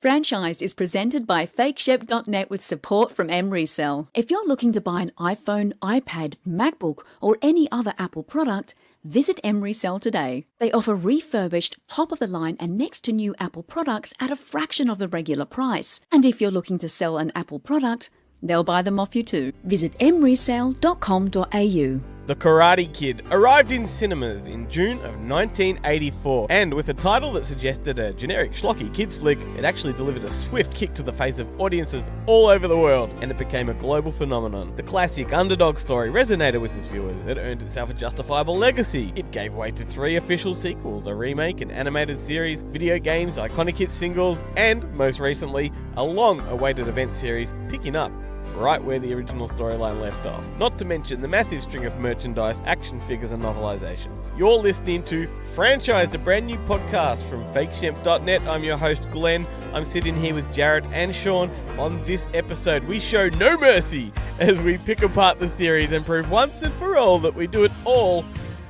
Franchise is presented by FakeShep.net with support from Emrysell. If you're looking to buy an iPhone, iPad, MacBook, or any other Apple product, visit Emrysell today. They offer refurbished, top-of-the-line and next-to-new Apple products at a fraction of the regular price. And if you're looking to sell an Apple product, they'll buy them off you too. Visit emrysell.com.au. The Karate Kid arrived in cinemas in June of 1984, and with a title that suggested a generic schlocky kids flick, it actually delivered a swift kick to the face of audiences all over the world, and it became a global phenomenon. The classic underdog story resonated with its viewers. It earned itself a justifiable legacy. It gave way to 3 official sequels, a remake, an animated series, video games, iconic hit singles, and, most recently, a long-awaited event series picking up right where the original storyline left off. Not to mention the massive string of merchandise, action figures and novelizations. You're listening to Franchise, a brand new podcast from FakeShep.net. I'm your host Glenn. I'm sitting here with Jared and Sean. On this episode, we show no mercy as we pick apart the series and prove once and for all that we do it all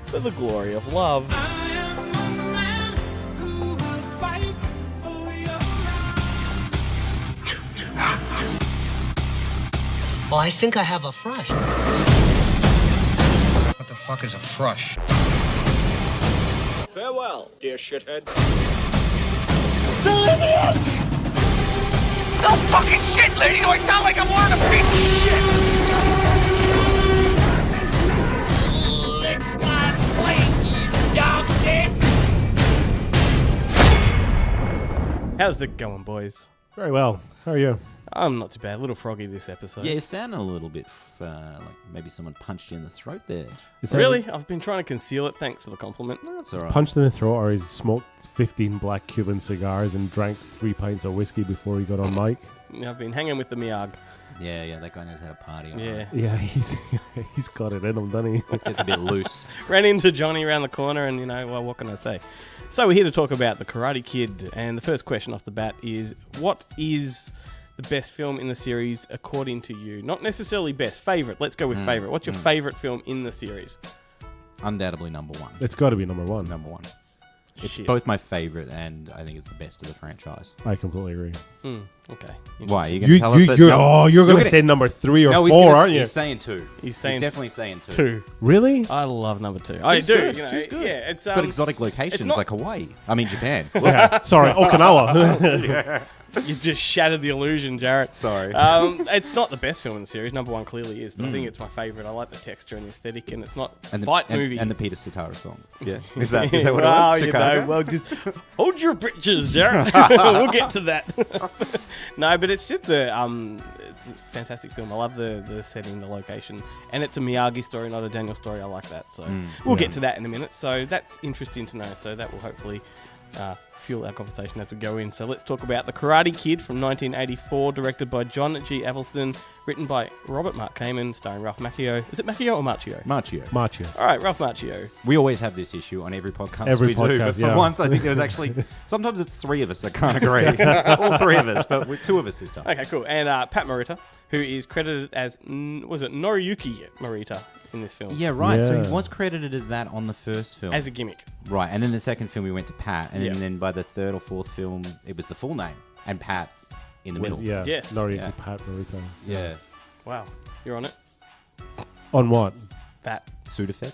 for the glory of love. Well, I think I have a thrush. What the fuck is a thrush? Farewell, dear shithead. The idiots! No fucking shit, lady! Do I sound like I'm wearing a piece of shit? Lick my plate, you dog dick! How's it going, boys? Very well. How are you? I'm not too bad. A little froggy this episode. Yeah, you sound a little bit like maybe someone punched you in the throat there. Really? I've been trying to conceal it. Thanks for the compliment. No, that's all right. Punched in the throat, or he's smoked 15 black Cuban cigars and drank 3 pints of whiskey before he got on mic. Yeah, I've been hanging with the Miyagi. Yeah, that guy knows how to party. Yeah. Yeah, he's got it in him, doesn't he? Gets a bit loose. Ran into Johnny around the corner and, well, what can I say? So we're here to talk about The Karate Kid, and the first question off the bat is, what is the best film in the series according to you? Not necessarily best, favourite. Let's go with favourite. What's your favourite film in the series? Undoubtedly number one. It's got to be number one. Number one. It's Shit. both my favourite, and I think it's the best of the franchise. I completely agree. Okay. Why? Are you going to tell us that? You're going to say number 3 or 4, aren't you? He's saying 2. He's definitely saying 2. 2. Really? I love number 2. I Two's do. good. You know, Two's good. Yeah, It's got exotic locations not- like Hawaii. I mean, Japan. Yeah. Sorry, Okinawa. You just shattered the illusion, Jarrett. Sorry. It's not the best film in the series. Number 1 clearly is, but I think it's my favourite. I like the texture and the aesthetic, and it's not a fight movie. And the Peter Cetera song. Yeah. Is that what it well, was? Chicago? well, just hold your britches, Jarrett. We'll get to that. No, but it's just it's a fantastic film. I love the setting, the location, and it's a Miyagi story, not a Daniel story. I like that. So we'll get to that in a minute. So that's interesting to know. So that will hopefully fuel our conversation as we go in. So let's talk about The Karate Kid from 1984, directed by John G. Avildsen, written by Robert Mark Kamen, starring Ralph Macchio. Is it Macchio or Marchio? Marchio. All right, Ralph Macchio. We always have this issue on every podcast Every we do, podcast, but for yeah. once I think there's actually, sometimes it's 3 of us that can't agree. All 3 of us, but we're 2 of us this time. Okay, cool. And Pat Morita, who is credited as, Noriyuki Morita in this film? Yeah, right. So Yeah. he was credited as that on the first film. As a gimmick. Right, and then the second film we went to Pat, and Yeah. then by the 3rd or 4th film, it was the full name, and Pat in the middle. Yeah. Yes. Noriyuki Yeah. Pat Morita. Yeah. Wow. You're on it? On what? That. Sudafed?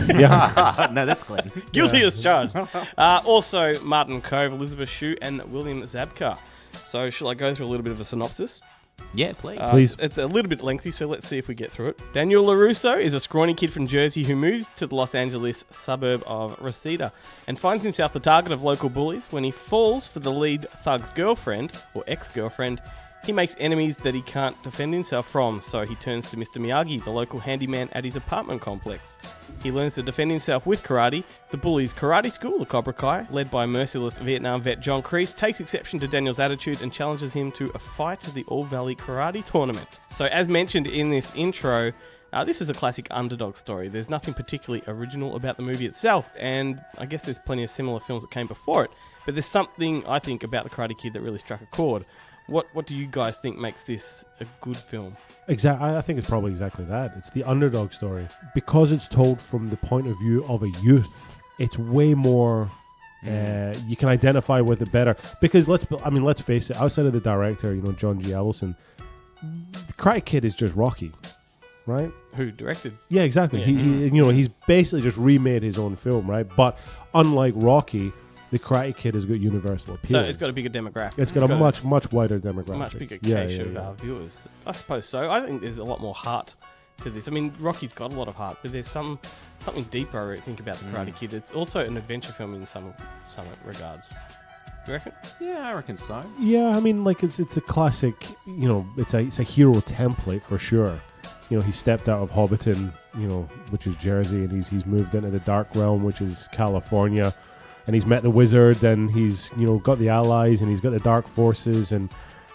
Yeah. No, that's Glenn. Guilty as charged. Also, Martin Cove, Elizabeth Shue, and William Zabka. So, shall I go through a little bit of a synopsis? Yeah, please. Please. It's a little bit lengthy, so let's see if we get through it. Daniel LaRusso is a scrawny kid from Jersey who moves to the Los Angeles suburb of Reseda and finds himself the target of local bullies. When he falls for the lead thug's girlfriend, or ex-girlfriend, he makes enemies that he can't defend himself from, so he turns to Mr. Miyagi, the local handyman at his apartment complex. He learns to defend himself with karate. The bullies' karate school, the Cobra Kai, led by merciless Vietnam vet John Kreese, takes exception to Daniel's attitude and challenges him to a fight at the All Valley Karate Tournament. So as mentioned in this intro, this is a classic underdog story. There's nothing particularly original about the movie itself, and I guess there's plenty of similar films that came before it, but there's something, I think, about The Karate Kid that really struck a chord. What do you guys think makes this a good film? Exactly. I think it's probably exactly that. It's the underdog story. Because it's told from the point of view of a youth, it's way more You can identify with it better because let's face it. Outside of the director, John G. Avildsen, the Karate Kid is just Rocky, right? Who directed? Yeah, exactly. He's basically just remade his own film, right? But unlike Rocky, the Karate Kid has got universal appeal. So it's got a bigger demographic. It's got a much wider demographic. Much bigger cache of viewers. I suppose so. I think there's a lot more heart to this. I mean, Rocky's got a lot of heart, but there's something deeper, I think, about the Karate Kid. It's also an adventure film in some regards. You reckon? Yeah, I reckon so. Yeah, I mean, like it's a classic. It's a hero template for sure. He stepped out of Hobbiton, which is Jersey, and he's moved into the Dark Realm, which is California, and he's met the Wizard, and he's got the allies, and he's got the Dark Forces, and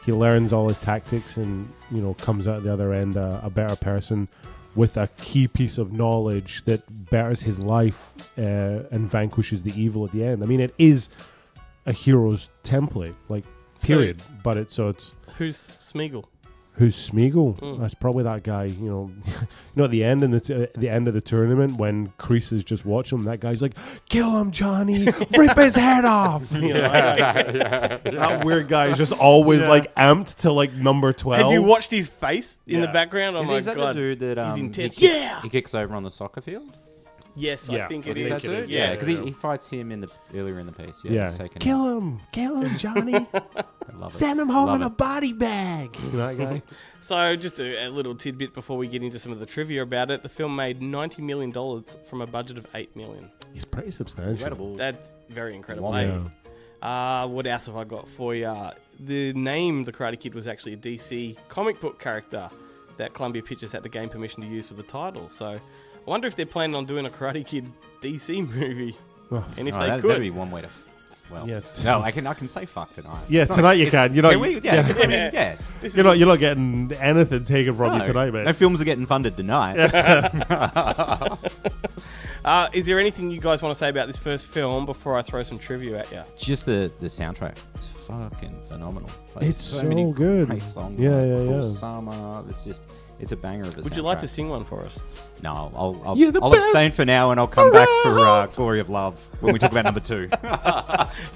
he learns all his tactics, and comes out the other end a better person with a key piece of knowledge that betters his life and vanquishes the evil at the end. I mean, it is a hero's template, like period. But it's who's Smeagol? Who's Smeagol? That's probably that guy. At the end the end of the tournament when Kreese is just watching him, that guy's like, "Kill him, Johnny! Rip his head off!" That weird guy is just always like amped to like number 12. Have you watched his face in the background? Oh Is my that god, the dude that he's intense. he kicks over on the soccer field? Yes, I think it Is is. that dude? Yeah, because he fights him earlier in the piece. Yeah, he's taken Kill him, Johnny! I love it. Send him home Love in a it. body bag. That guy. So, just a little tidbit before we get into some of the trivia about it. The film made $90 million from a budget of $8 million. He's pretty substantial. Incredible. That's very incredible. Yeah. What else have I got for you? The name The Karate Kid was actually a DC comic book character that Columbia Pictures had to gain permission to use for the title. So, I wonder if they're planning on doing a Karate Kid DC movie. And if they that'd could. be one way to. Yeah. No, I can say fuck tonight. Yeah, It's not- tonight you it's- can. You're not. Can we? Yeah. I mean, yeah. You're not getting anything taken from you tonight, mate. No films are getting funded tonight. Is there anything you guys want to say about this first film before I throw some trivia at you? Just the soundtrack. It's fucking phenomenal. Like, It's so so many good. Great songs. Yeah, like yeah, Cruel yeah. Summer. It's a banger of a Would you like to soundtrack. sing one for us? No, You're the I'll best abstain for now, and I'll come back for Glory of Love when we talk about number 2.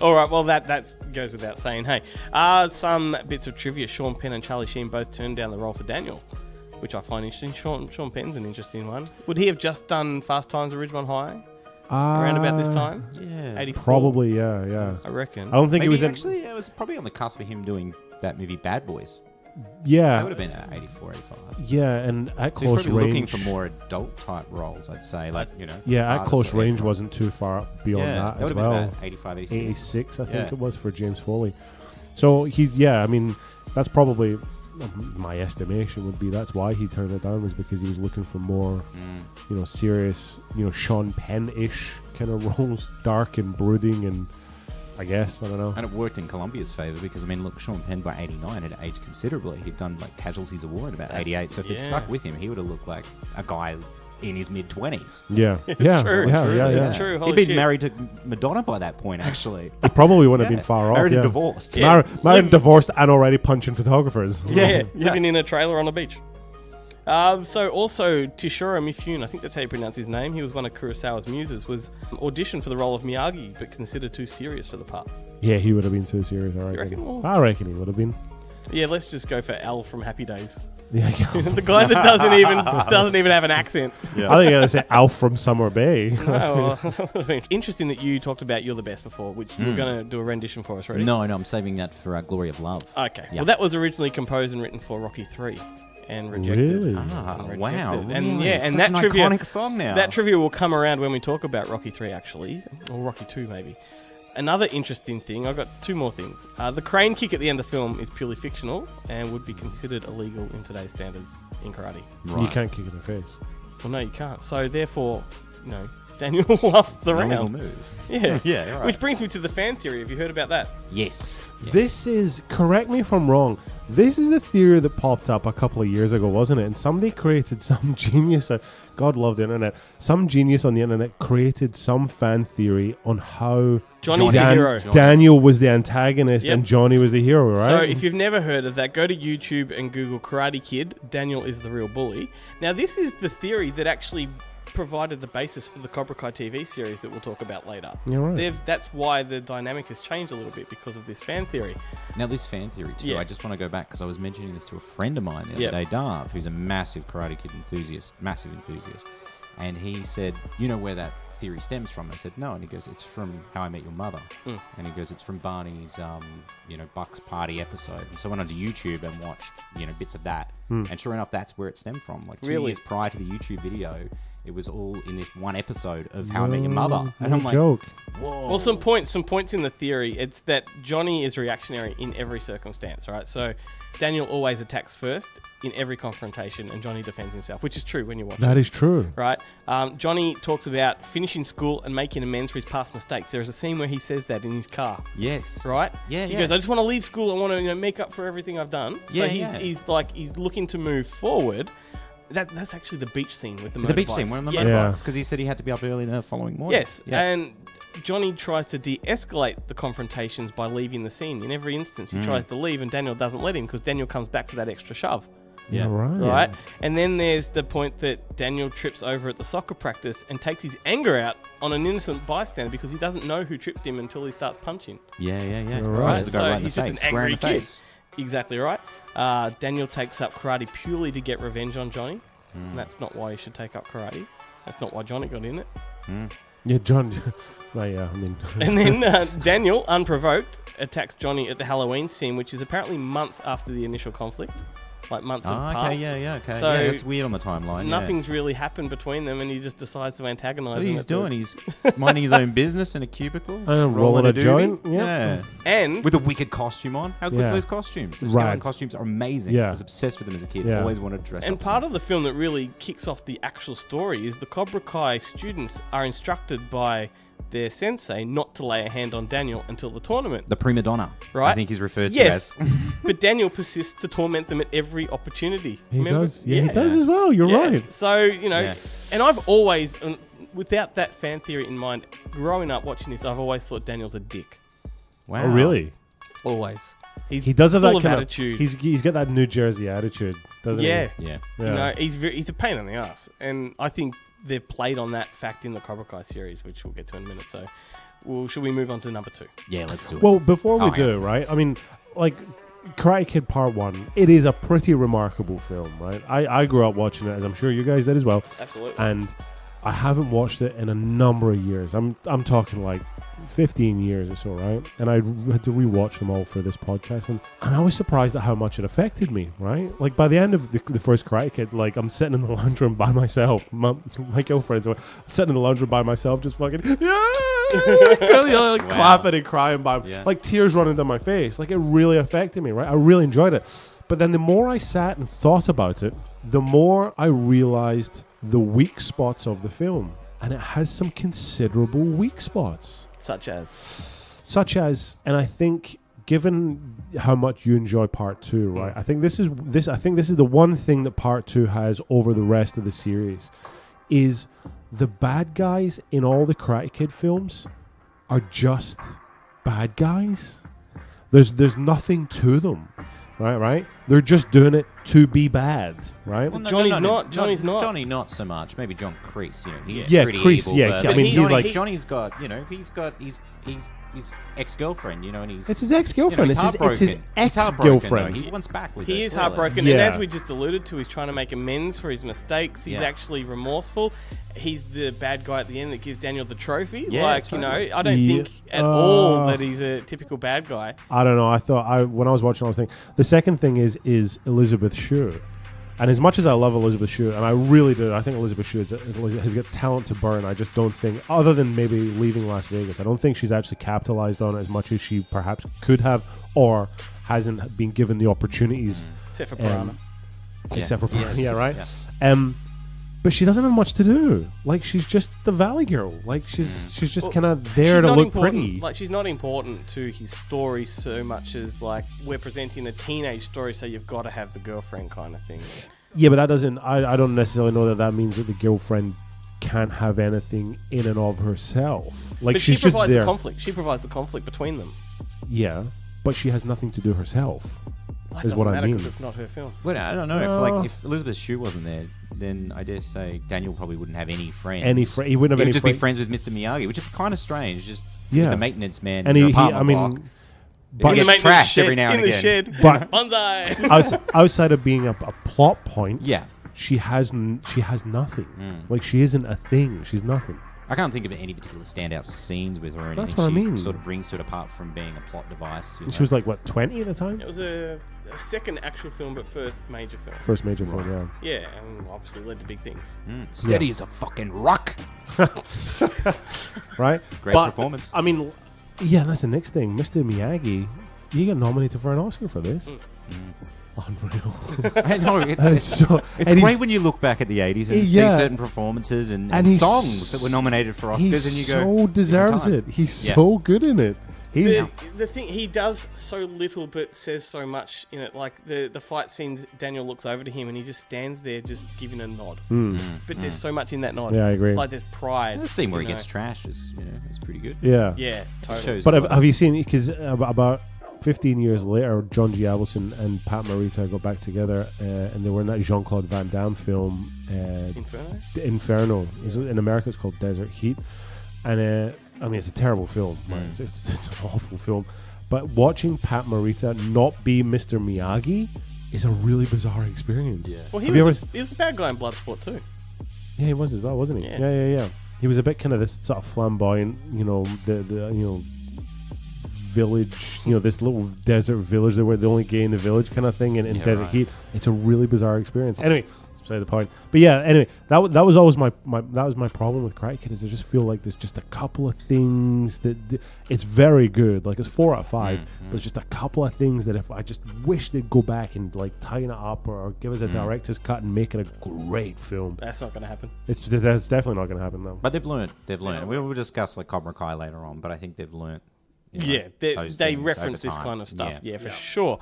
All right, well, that goes without saying. Hey, some bits of trivia. Sean Penn and Charlie Sheen both turned down the role for Daniel, which I find interesting. Sean Penn's an interesting one. Would he have just done Fast Times at Ridgemont High around about this time? Yeah, 84? Probably, yeah. I reckon. I don't think Maybe it was actually. It was probably on the cusp of him doing that movie Bad Boys. Yeah. That would have been 84, 85. Yeah, and at So he's close probably range. looking for more adult type roles, I'd say. Like, Yeah, at artists close or range whatever. wasn't too far beyond Yeah, that that as would have well. been about 85, 86. 86, I think Yeah. it was for James Foley. So I mean, that's probably my estimation would be that's why he turned it down, was because he was looking for more, serious, Sean Penn-ish kind of roles, dark and brooding, and I guess I don't know. And it worked in Columbia's favour because, I mean, look, Sean Penn by 89 had aged considerably. He'd done like Casualties of War in about 88. So if it stuck with him, he would have looked like a guy in his mid-20s. Yeah, It's yeah, true. yeah. It's true. Holy He'd been shit. married to Madonna by that point, actually. He probably wouldn't have been far off. Married yeah. and divorced. Yeah. Married and divorced and already punching photographers. Yeah, living in a trailer on the beach. So also Toshiro Mifune, I think that's how you pronounce his name. He was one of Kurosawa's muses. Was auditioned for the role of Miyagi, but considered too serious for the part. Yeah, he would have been too serious. I reckon. reckon? Well- I reckon he would have been. Yeah, let's just go for Al from Happy Days. Yeah, The guy that doesn't even have an accent. I think you're gonna say Alf from Summer Bay. Oh, well, interesting that you talked about You're the Best before, which you were going to do a rendition for us, right? No, I'm saving that for Glory of Love. Okay. Yeah. Well, that was originally composed and written for Rocky 3 and rejected. Really? Ah, Rejected. wow. And really? yeah, It's and such that an trivia, iconic song now. that trivia will come around when we talk about Rocky 3, actually, or Rocky 2 maybe. Another interesting thing, I've got two more things. The crane kick at the end of the film is purely fictional and would be considered illegal in today's standards in karate. You can't kick in the face. Well, no, you can't. So therefore, Daniel lost the Illegal round. move. Yeah. Yeah, right. Which brings me to the fan theory. Have you heard about that? Yes. This is, correct me if I'm wrong, this is the theory that popped up a couple of years ago, wasn't it? And somebody created some genius, God love the internet, some genius on the internet created some fan theory on how Johnny's the hero. Daniel was the antagonist Yep. and Johnny was the hero, right? So if you've never heard of that, go to YouTube and Google Karate Kid. Daniel is the real bully. Now, this is the theory that actually provided the basis for the Cobra Kai TV series that we'll talk about later. You're right. That's why the dynamic has changed a little bit because of this fan theory. Now, this fan theory, too, Yeah. I just want to go back because I was mentioning this to a friend of mine the Yep. other day, Darv, who's a massive Karate Kid enthusiast, massive enthusiast. And he said, you know where that theory stems from? I said, no. And he goes, it's from How I Met Your Mother. And he goes, it's from Barney's, Bucks Party episode. And so I went onto YouTube and watched, bits of that. And sure enough, that's where it stemmed from. Like 2 Really? years prior to the YouTube video, it was all in this one episode of How I Met Your Mother. And No I'm like, joke. whoa. Well, some points in the theory. It's that Johnny is reactionary in every circumstance, right? So Daniel always attacks first in every confrontation, and Johnny defends himself, which is true when you watch That it, is true. right? Johnny talks about finishing school and making amends for his past mistakes. There is a scene where he says that in his car. Yes. Right? Yeah, He yeah. goes, I just want to leave school. I want to make up for everything I've done. Yeah, so he's looking to move forward. That's actually the beach scene with the The beach motorbikes. scene, one of the Yes. Yeah. motorbikes, because he said he had to be up early the following morning. Yes, Yeah. and Johnny tries to de-escalate the confrontations by leaving the scene. In every instance, he tries to leave, and Daniel doesn't let him because Daniel comes back for that extra shove. Yeah. Right? And then there's the point that Daniel trips over at the soccer practice and takes his anger out on an innocent bystander because he doesn't know who tripped him until he starts punching. Yeah. right. Punches the guy right in the he's just face, an square in angry the kid. face. Exactly right. Daniel takes up karate purely to get revenge on Johnny. And that's not why he should take up karate. That's not why Johnny got in it. Yeah, John. Well, yeah, I mean. And then Daniel, unprovoked, attacks Johnny at the Halloween scene, which is apparently months after the initial conflict. Like months have Oh, passed. okay, yeah, okay. So yeah, that's weird on the timeline. Nothing's really happened between them, and he just decides to antagonize What him. he's at the- doing, he's minding his own business in a cubicle, rolling a doobie. joint, yeah. Yeah. And With a wicked costume on. How good's Yeah. those costumes? Those Right. costumes are amazing. Yeah. I was obsessed with them as a kid. Yeah. Always wanted to dress And up. part of the film that really kicks off the actual story is the Cobra Kai students are instructed by their sensei not to lay a hand on Daniel until the tournament. the prima donna, Right? I think he's referred to Yes, as. but Daniel persists to torment them at every opportunity. He Remember? does. Yeah, he does as well. You're Yeah. right. So, Yeah. and I've always, without that fan theory in mind, growing up watching this, I've always thought Daniel's a dick. Wow. Oh, really? Always. He does have full that of kind attitude. of. He's got that New Jersey attitude, doesn't Yeah. he? Yeah. Yeah. You know, he's a pain in the ass, and I think they've played on that fact in the Cobra Kai series, which we'll get to in a minute. So, should we move on to number 2? Yeah, let's do it. Well, before we Oh, do, right? I mean, like Karate Kid Part 1, it is a pretty remarkable film, right? I grew up watching it, as I'm sure you guys did as well. Absolutely. And I haven't watched it in a number of years. I'm talking like 15 years or so, right? And I had to rewatch them all for this podcast, and I was surprised at how much it affected me, right? Like by the end of the first Karate Kid, like I'm sitting in the lounge room by myself. My girlfriend's I'm sitting in the lounge room by myself, just fucking like clapping and crying by like tears running down my face. Like it really affected me, right? I really enjoyed it. But then the more I sat and thought about it, the more I realized the weak spots of the film. And it has some considerable weak spots. Such as, And I think, given how much you enjoy Part 2, right? I think this is the one thing that Part 2 has over the rest of the series, is the bad guys in all the Karate Kid films are just bad guys. There's nothing to them. Right? They're just doing it to be bad, right? Well, Johnny's not Johnny, not so much. Maybe John Kreese. You know, he's Yeah, pretty Kreese, evil. yeah, but I mean, he's Johnny, like- Johnny's got, you know, he's his ex-girlfriend, you know, and he's It's his ex-girlfriend. You know, it's his He's heartbroken, ex-girlfriend. though. He wants back with it. he is clearly. heartbroken, Yeah. and as we just alluded to, he's trying to make amends for his mistakes. He's Yeah. actually remorseful. He's the bad guy at the end that gives Daniel the trophy. Yeah, like, totally. I don't Yeah. think at all that he's a typical bad guy. I don't know. When I was watching, I was thinking the second thing is Elizabeth Shue, and as much as I love Elizabeth Shue, and I really do, I think Elizabeth Shue has got talent to burn. I just don't think, other than maybe leaving Las Vegas, I don't think she's actually capitalized on it as much as she perhaps could have, or hasn't been given the opportunities. Except for Piranha. Except for Yes. yeah, right. Yeah. But she doesn't have much to do. Like she's just the Valley Girl. Like she's just kind of there She's to not look important. pretty. Like, she's not important to his story so much as, like, we're presenting a teenage story, so you've got to have the girlfriend kind of thing. Yeah, but that doesn't. I don't necessarily know that means that the girlfriend can't have anything in and of herself. Like But she's she just provides there. the conflict. She provides the conflict between them. Yeah, but she has nothing to do herself. Well, is it what doesn't I matter mean. because it's not her film. Well, I don't know. No. If Elizabeth Shue wasn't there, then I dare say Daniel probably wouldn't have any friends. He wouldn't have He any would just be friends. friends with Mr. Miyagi, which is kind of strange. Just Yeah. the maintenance man And in he, your apartment block. but He gets trashed every now and in the again. shed. But- Bonsai. outside of being a plot point, Yeah. she has nothing. Like she isn't a thing. She's nothing. I can't think of any particular standout scenes with her or anything. That's what I she mean. sort of brings to it apart from being a plot device. She was like what 20 at the time. It was a second actual film, but first major film. First major film. Yeah. Yeah, and obviously led to big things. Steady as a fucking rock. Right. Great But, performance. I mean, yeah, that's the next thing. Mr. Miyagi, you get nominated for an Oscar for this. Unreal. I know. That is so. It's and great he's- when you look back at the 80s and Yeah. see certain performances and And he's songs that were nominated for Oscars, He and you go, so deserves every it. time. He's Yeah. so good in it. He's The thing, he does so little but says so much in it. Like the fight scenes, Daniel looks over to him and he just stands there just giving a nod. But there's so much in that nod. Yeah, I agree. Like there's pride. The scene where he you gets know. trashed is, is pretty good. yeah. Yeah, totally. shows- But have you seen? Because about 15 years later, John G. Avildsen and Pat Morita got back together, and they were in that Jean-Claude Van Damme film, Inferno? Inferno. In America, it's called Desert Heat, and I mean, it's a terrible film. Right? It's an awful film. But watching Pat Morita not be Mr. Miyagi is a really bizarre experience. Yeah. Well, Have you ever he was a bad guy in Bloodsport too. Yeah, he was as well, wasn't he? Yeah. Yeah. He was a bit kind of this sort of flamboyant, the village, this little desert village. They were the only gay in the village kind of thing, in Desert Heat. It's a really bizarre experience. Anyway, that's beside the point. But yeah, anyway, that was always my problem with Karate Kid is I just feel like there's just a couple of things that it's very good. Like it's 4 out of 5, but there's just a couple of things that if I just wish they'd go back and like tighten it up or give us a director's cut and make it a great film. That's not going to happen. That's definitely not going to happen though. But they've learned. We will discuss like Cobra Kai later on, but I think they've learned. Yeah, they those they things reference over this time. kind of stuff. Yeah. Yeah, for sure.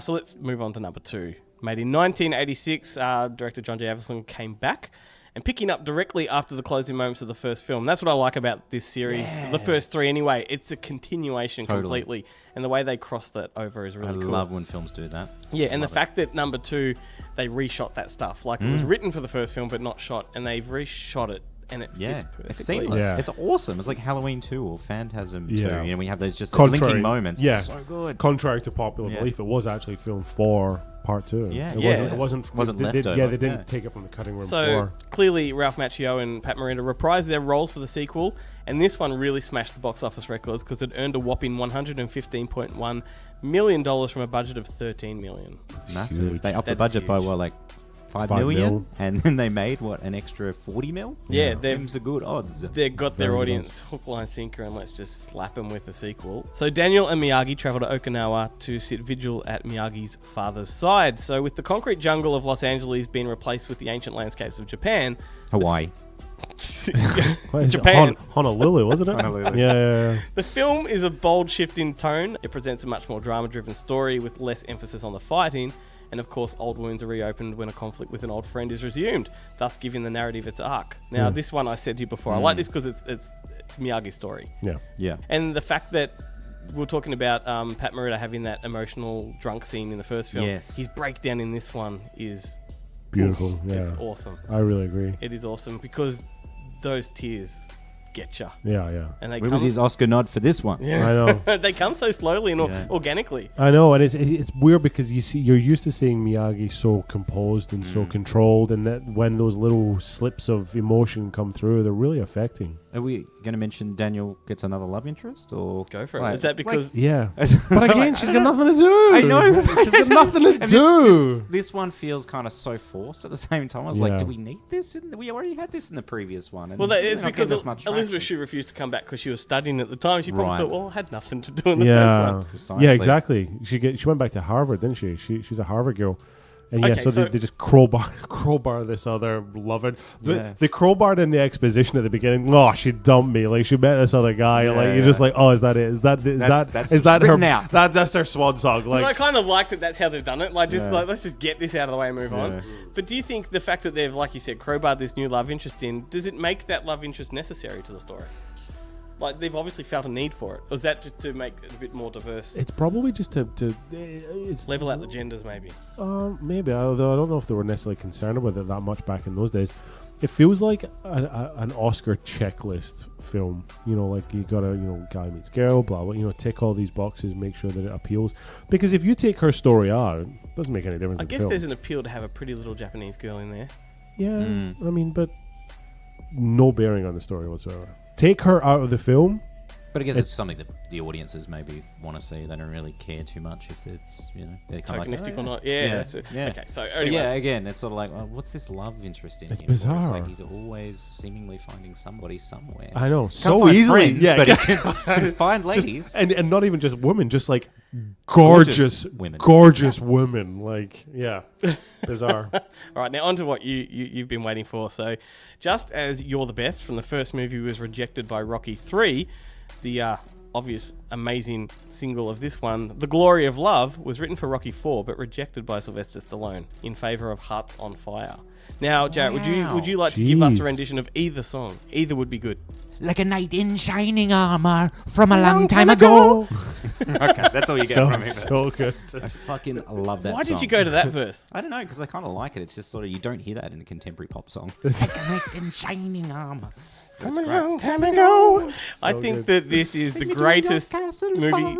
So let's move on to number 2. Made in 1986, director John G. Avildsen came back and picking up directly after the closing moments of the first film. That's what I like about this series. The first 3 anyway. It's a continuation completely. And the way they cross that over is really I cool. love when films do that. Yeah, and the fact that number 2, they reshot that stuff. Like it was written for the first film but not shot, and they've reshot it. And it Yeah, fits perfectly. it's seamless. Yeah. It's awesome. It's like Halloween 2 or Phantasm 2. Yeah. We have those just Contrary- linking moments. yeah. It's so good. Contrary to popular Yeah. belief, it was actually filmed for part 2. Yeah. It Yeah. wasn't Wasn't they left did- over. Yeah, they didn't Yeah. take it from the cutting room So floor. clearly, Ralph Macchio and Pat Morita reprised their roles for the sequel, and this one really smashed the box office records because it earned a whopping $115.1 million from a budget of $13 million. Massive. Huge. They upped the That's budget by huge. what, like 5 5 million? mil. And then they made what, an extra 40 mil? Yeah, Them's the good odds. They've got their Very audience hook, line, sinker, and let's just slap them with a sequel. So Daniel and Miyagi travel to Okinawa to sit vigil at Miyagi's father's side. So with the concrete jungle of Los Angeles being replaced with the ancient landscapes of Japan, Hawaii. What is it? Japan. Honolulu, wasn't it? Honolulu. Yeah. The film is a bold shift in tone. It presents a much more drama-driven story with less emphasis on the fighting. And of course, old wounds are reopened when a conflict with an old friend is resumed, thus giving the narrative its arc. Now, this one I said to you before, I like this because it's Miyagi's story. Yeah. Yeah. And the fact that we're talking about Pat Morita having that emotional drunk scene in the first film, Yes. his breakdown in this one is Beautiful. Yeah. it's awesome. I really agree. It is awesome because those tears get ya. Yeah. And they Where come, was his Oscar nod for this one? Yeah. I know. they come so slowly and Yeah. organically. I know, and it's weird because you're used to seeing Miyagi so composed and so controlled, and that when those little slips of emotion come through, they're really affecting. Are we going to mention Daniel gets another love interest? Or Go for it. Like- Is that because Yeah, but again, she's got nothing to do. I know. She's got nothing to And do. This one feels kind of so forced at the same time. I was Yeah. like, do we need this? We already had this in the previous one. And Well, we're it's not because getting this much Elizabeth traction. Shue refused to come back because she was studying at the time. She probably Right. thought, well, I had nothing to do in the first Yeah, one. Precisely. yeah, exactly. She went back to Harvard, didn't she? She's a Harvard girl. And yeah, Okay, so so- they just crowbar this other lover. Yeah. They crowbarred in the exposition at the beginning. Oh, she dumped me. Like she met this other guy. Yeah, like you're yeah. just like, oh, is that it? Is that That's is that her? written out. That's their swan song. But I Like kind of like that that's how they've done it. Like, just Yeah. like, let's just get this out of the way and move Yeah. on. But do you think the fact that they've, like you said, crowbarred this new love interest in, does it make that love interest necessary to the story? Like, they've obviously felt a need for it. Or is that just to make it a bit more diverse? It's probably just to it's Level out the genders, maybe. maybe, although I don't know if they were necessarily concerned with it that much back in those days. It feels like an Oscar checklist film. You know, like you gotta, guy meets girl, blah blah. Tick all these boxes, make sure that it appeals. Because if you take her story out, it doesn't make any difference. I in the guess film. there's an appeal to have a pretty little Japanese girl in there. Yeah, I mean, but no bearing on the story whatsoever. Take her out of the film. But I guess it's something that the audiences maybe want to see. They don't really care too much if it's, they're kind of Tokenistic like, or not. Yeah, that's it. Okay, so anyway. Yeah, again, it's sort of like, what's this love interest in It's him? bizarre. It's like he's always seemingly finding somebody somewhere. I know, Can't so find easily. friends, Yeah, but he can find just- ladies. and not even just women, just like gorgeous women. Like, yeah, bizarre. All right, now on to what you've been waiting for. So, just as You're the Best from the first movie was rejected by Rocky 3, the obvious amazing single of this one, The Glory of Love, was written for Rocky 4 but rejected by Sylvester Stallone in favour of Hearts on Fire. Now, Jarrett, would you like to give us a Jeez. rendition of either song? Either would be good. Like a knight in shining armor from a long time ago. Okay, that's all you get from him. So good. I fucking love that Why song. did you go to that verse? I don't know, because I kind of like it. It's just sort of, you don't hear that in a contemporary pop song. Like a knight in shining armor. From a long time ago. I think that this is the greatest movie.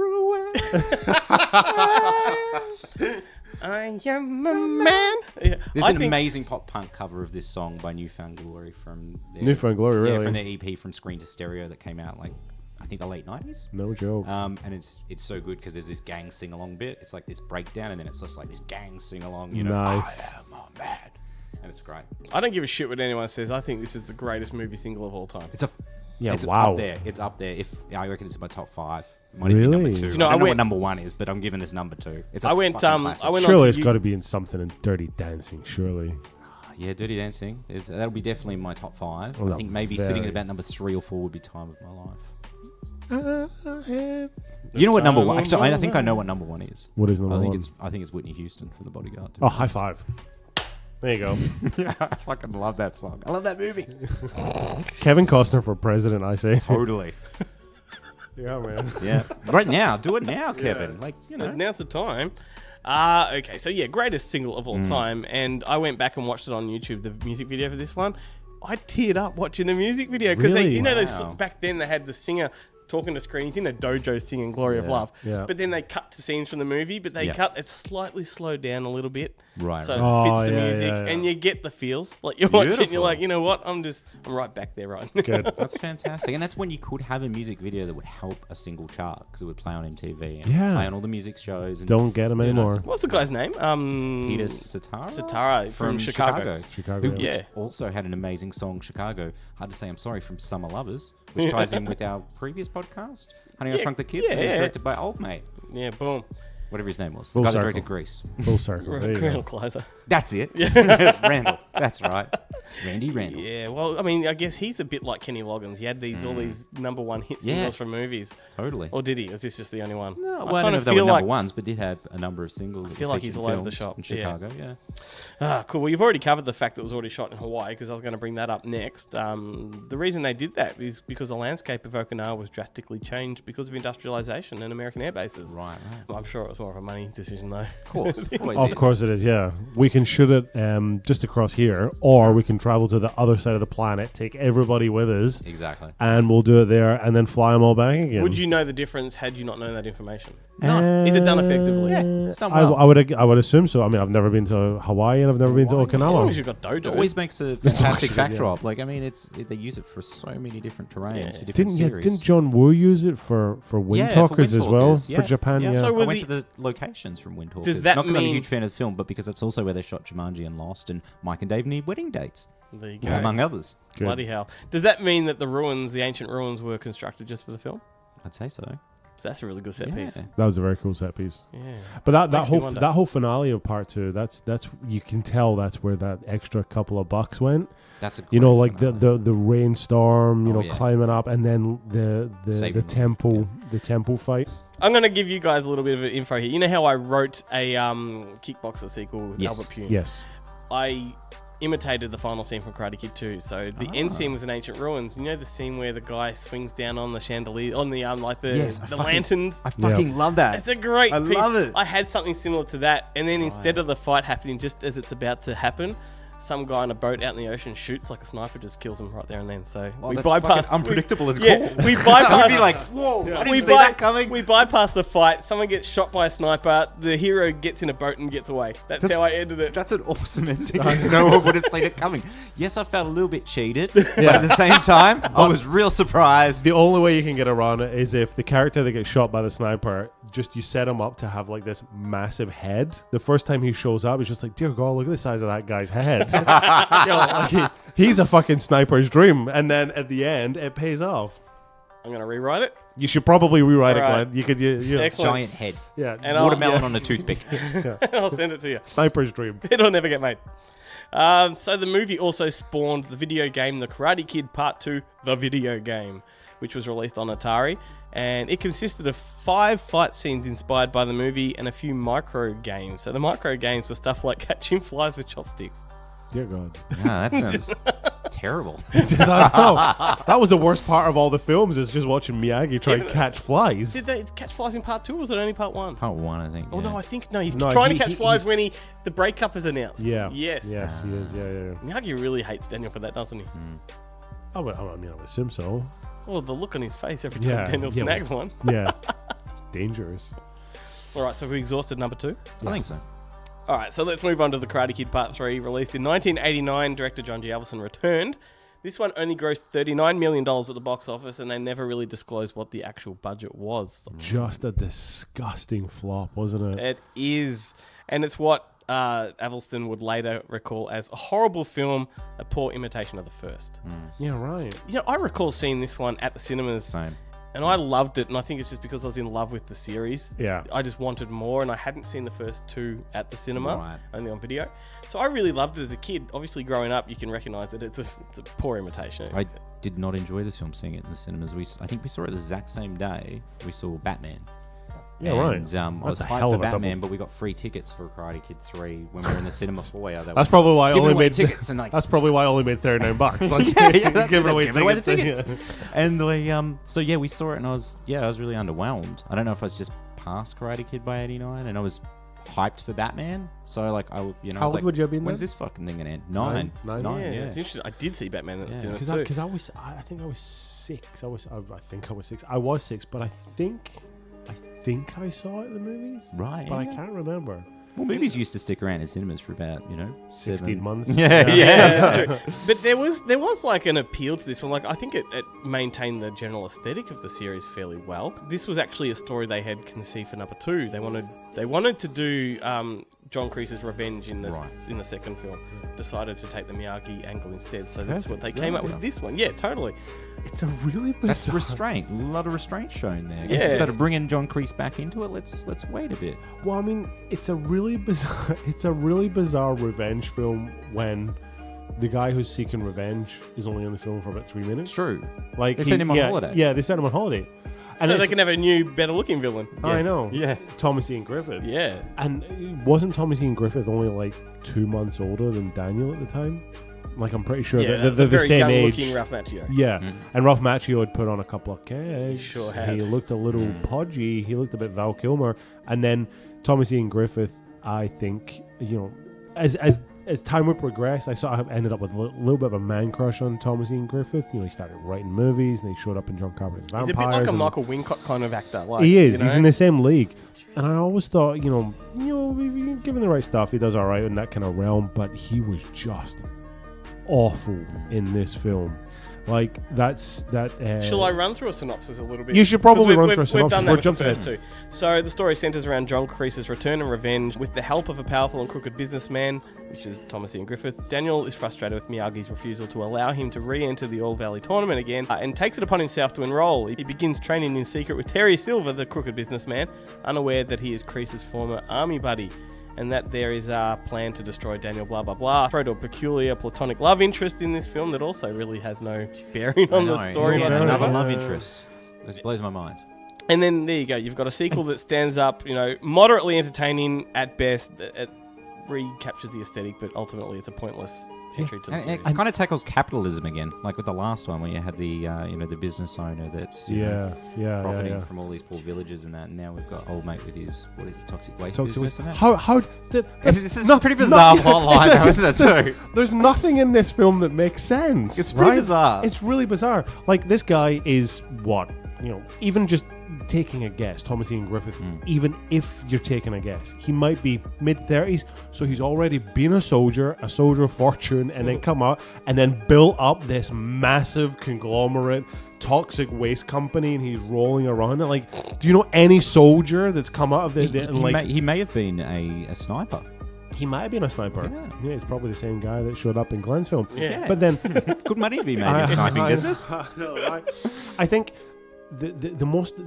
I am a man. Yeah, There's I an think- amazing pop punk cover of this song by Newfound Glory from their, Newfound Glory, really? Yeah, from their EP From Screen to Stereo that came out like I think the late 90s. No joke. And it's so good because there's this gang sing along bit. It's like this breakdown and then it's just like this gang sing along. Nice. I am a man, and it's great. I don't give a shit what anyone says. I think this is the greatest movie single of all time. It's it's wow. up there. It's up there. I reckon it's in my top 5. Might even be number Really? 2. Do you know, I don't I know went- what number 1 is, but I'm giving this number 2. It's a I went, fucking classic. I went Surely on it's to got to be in something in Dirty Dancing, surely. Yeah, Dirty Dancing. That'll be definitely in my top 5. Oh, I think maybe sitting at very. about number 3 or 4 would be Time of My Life. You know what number 1? Actually, I think I know what number 1 is. What is number one? I think it's Whitney Houston for The Bodyguard. Oh, high five. There you go. Yeah, I fucking love that song. I love that movie. Kevin Costner for president, I say. Totally. Yeah, man. Yeah. Right now. Do it now, Kevin. Like, Now's the time. Okay, so yeah, greatest single of all time. And I went back and watched it on YouTube, the music video for this one. I teared up watching the music video because Really? those Wow. back then they had the singer talking to screen. He's in a dojo singing "Glory of Love," Yeah. but then they cut to scenes from the movie. But they Yeah. cut it slightly slowed down a little bit, Right, So right. it Oh, fits the yeah, music, yeah, yeah. and you get the feels. Like you're watching, you're Beautiful. like, you know what? I'm right back there, right? Good. That's fantastic. And that's when you could have a music video that would help a single chart because it would play on MTV and Yeah. play on all the music shows. And, Don't get him anymore. What's the guy's name? Peter Satara? Satara from Chicago. Chicago, Who yeah. also had an amazing song, Chicago. Hard to say I'm sorry, from Summer Lovers, which ties in with our previous podcast, Honey, I Yeah, Shrunk the Kids, 'cause it was yeah. directed by Old Mate, Yeah, boom. whatever his name was. Full the guy that circle. directed Grease. Full circle. There you Colonel go. Kleiser. That's it. Randall. That's right. Randy Randall. Yeah, well, I mean, I guess he's a bit like Kenny Loggins. He had all these number one hit Yeah. singles from movies. Totally. Or did he? Is this just the only one? No, I well, I don't kind know of if they were feel number like ones, but did have a number of singles. that feel were like he's featured all in over the films shop, in yeah. Chicago. Yeah. Cool. Well, you've already covered the fact that it was already shot in Hawaii because I was going to bring that up next. The reason they did that is because the landscape of Okinawa was drastically changed because of industrialization and American air bases. Right. Well, I'm sure it was more of a money decision, though. Of course. Always Of is. course it is, yeah. We can shoot it just across here, or we can travel to the other side of the planet, take everybody with us, Exactly. and we'll do it there, and then fly them all back again. Would you know the difference had you not known that information? No. Is it done effectively? Yeah, it's done I, well. I would assume so. I mean, I've never been to Hawaii, and I've never been to As long as Okinawa. you've got It dojos. always makes a It's fantastic actually, yeah. backdrop. Like, I mean, they use it for so many different terrains for different Didn't series. didn't John Woo use it for Wind Yeah, for Talkers Wind as well Talkers, for yeah. Japan? Yeah. So So I were went the- to the locations from Wind Talkers. Does that Not because I'm a mean- huge fan of the film, but because that's also where they shot Jumanji and Lost, and Mike and Dave need wedding dates, There you go. among others. Good. Bloody hell. Does that mean that the ancient ruins, were constructed just for the film? I'd say so. So that's a really good set Yeah. piece. That was a very cool set piece. Yeah. But that Makes me whole wonder. that whole finale of part 2, that's you can tell that's where that extra couple of bucks went. That's a You know, great like finale. the rainstorm, Oh, yeah. climbing up, and then the Saving them, temple fight. I'm going to give you guys a little bit of info here. You know how I wrote a kickboxer sequel with Yes. Albert Pune? Yes. I imitated the final scene from Karate Kid 2. So the end scene was in Ancient Ruins. You know the scene where the guy swings down on the chandelier, on the the lanterns? I fucking love that. It's a great piece. love it. I had something similar to that, and then instead of the fight happening just as it's about to happen, some guy on a boat out in the ocean shoots like a sniper, just kills him right there and then. So we that's bypassed. fucking unpredictable and Yeah, cool. we bypassed. I'd be like, whoa, I didn't see that coming. We bypass the fight. Someone gets shot by a sniper. The hero gets in a boat and gets away. That's how I ended it. That's an awesome ending. No one would have seen it coming. Yes, I felt a little bit cheated, but at the same time, I was real surprised. The only way you can get around it is if the character that gets shot by the sniper, just you set him up to have like this massive head. The first time he shows up, it's just like, dear God, look at the size of that guy's head. You know, like, he's a fucking sniper's dream. And then at the end, it pays off. I'm going to rewrite it. You should probably rewrite it, Alright. Glenn. You could, you know, Excellent. Giant head. yeah, And I'll- Watermelon yeah. on a toothpick. I'll send it to you. sniper's dream. It'll never get made. So the movie also spawned the video game The Karate Kid Part 2, The Video Game, which was released on Atari. And it consisted of 5 fight scenes inspired by the movie and a few micro games. So the micro games were stuff like catching flies with chopsticks. Dear God. Yeah, that sounds terrible. Just, I don't know. That was the worst part of all the films, is just watching Miyagi try and but- catch flies. Did they catch flies in Part 2 or was it only Part 1? Part 1, I think. Oh, yeah. no, I think... No, he's No, trying he- to catch he- flies he's- when the breakup is announced. Yeah. Yes. Yes, he is. Yeah. Miyagi really hates Daniel for that, doesn't he? I would assume so. Well, the look on his face every time Yeah. Daniel yeah, snags one. Yeah. Dangerous. All right, so we exhausted number 2. I think so. All right, so let's move on to The Karate Kid Part 3. Released in 1989, director John G. Avildsen returned. This one only grossed $39 million at the box office, and they never really disclosed what the actual budget was. Just a disgusting flop, wasn't it? It is, and it's what Avildsen would later recall as a horrible film, a poor imitation of the first. Yeah, right. You know, I recall seeing this one at the cinemas, Same. and I loved it, and I think it's just because I was in love with the series. Yeah. I just wanted more, and I hadn't seen the first 2 at the cinema, Right. only on video. So I really loved it as a kid. Obviously, growing up, you can recognize that it's a poor imitation. I did not enjoy this film seeing it in the cinemas. I think we saw it the exact same day we saw Batman. Yeah, and, right. I was That's a hyped hell for of a Batman, double. but we got free tickets for Karate Kid 3 when we were in the cinema foyer. That's probably why I giving only away made tickets and like That's probably why I only made $39. Like, yeah, that's giving it, away giving away the tickets. tickets. And we so yeah, we saw it and I was really underwhelmed. I don't know if I was just past Karate Kid by 89 and I was hyped for Batman. So like I How was old like, would you have been when's then? this fucking thing gonna end? Nine. Nine? Yeah, it's interesting. I did see Batman at the Yeah. cinemas Because too. I think I was 6. I think I was 6. I was 6, but I think I saw it in the movies. Right. But I yeah. can't remember. Well, movies used to stick around in cinemas for about 16 7 months. Yeah, yeah. Yeah, that's true. But there was like an appeal to this one. Like I think it maintained the general aesthetic of the series fairly well. This was actually a story they had conceived for number 2. They wanted to do John Kreese's revenge in the second film. Decided to take the Miyagi angle instead. So that's what they came up with this one. Yeah, totally. It's a really bizarre. That's restraint. A lot of restraint shown there. Yeah. Instead of bringing John Kreese back into it, let's wait a bit. Well, I mean, it's a really bizarre. It's a really bizarre revenge film when the guy who's seeking revenge is only in the film for about 3 minutes. True. Like They sent him on holiday. Yeah, they sent him on holiday. So they can have a new, better looking villain. I know. Yeah. Thomas Ian Griffith. Yeah. And wasn't Thomas Ian Griffith only like 2 months older than Daniel at the time? Like, I'm pretty sure Yeah, that that's they're a the very same young age. looking Ralph Macchio. Yeah, and Ralph Macchio had put on a couple of kegs. Sure had. He looked a little podgy. He looked a bit Val Kilmer. And then Thomas Ian Griffith, I think, as time would progress, I sort of ended up with a little bit of a man crush on Thomas Ian Griffith. He started writing movies, and he showed up in John Carpenter's Vampires. He's a bit like a and- Michael Wincott kind of actor. Like, he is. you know? He's in the same league. And I always thought, if you given the right stuff, he does all right in that kind of realm. But he was just awful in this film. Like, that's that. Shall I run through a synopsis a little bit? You should probably 'Cause run through a We've synopsis. done that We're with the jumping first in. 2. So the story centers around John Kreese's return and revenge with the help of a powerful and crooked businessman, which is Thomas Ian Griffith. Daniel is frustrated with Miyagi's refusal to allow him to re-enter the All Valley tournament again and takes it upon himself to enroll. He begins training in secret with Terry Silver, the crooked businessman, unaware that he is Kreese's former army buddy, and that there is a plan to destroy Daniel, blah, blah, blah. Throw to a peculiar platonic love interest in this film that also really has no bearing on the story Yeah, it's another whatsoever. love interest. It blows my mind. And then there you go. You've got a sequel that stands up, moderately entertaining at best. It recaptures the aesthetic, but ultimately it's a pointless entry to the And series. it kind of tackles capitalism again, like with the last one where you had the the business owner that's profiting from all these poor villages and that. And now we've got old mate with his toxic waste business. And that. How This is a pretty bizarre plot line, though, isn't it? Too. There's nothing in this film that makes sense. It's pretty right? bizarre. It's really bizarre. Like, this guy is what? Even just taking a guess, Thomas Ian Griffith, even if you're taking a guess, he might be mid-30s, so he's already been a soldier of fortune, and then come out and then built up this massive conglomerate toxic waste company, and he's rolling around it. Like, do you know any soldier that's come out of it? He may have been a sniper. He might have been a sniper. Yeah, he's probably the same guy that showed up in Glenn's film. Yeah. But then, good money to be made in sniping business. I think the most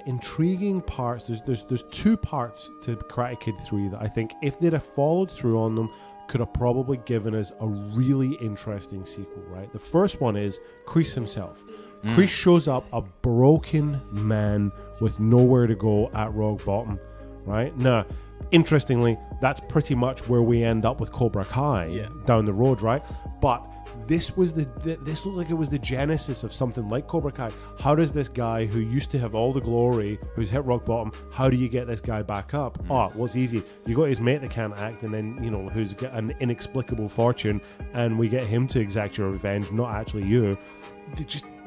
intriguing parts. There's two parts to Karate Kid 3 that I think, if they'd have followed through on them, could have probably given us a really interesting sequel. Right. The first one is Kreese himself. Kreese shows up a broken man with nowhere to go at rock bottom. Right now. Interestingly, that's pretty much where we end up with Cobra Kai down the road, right? But this was this looked like it was the genesis of something like Cobra Kai. How does this guy who used to have all the glory, who's hit rock bottom, how do you get this guy back up? Oh, well, it's easy. You got his mate that can't act, and then who's got an inexplicable fortune, and we get him to exact your revenge, not actually you.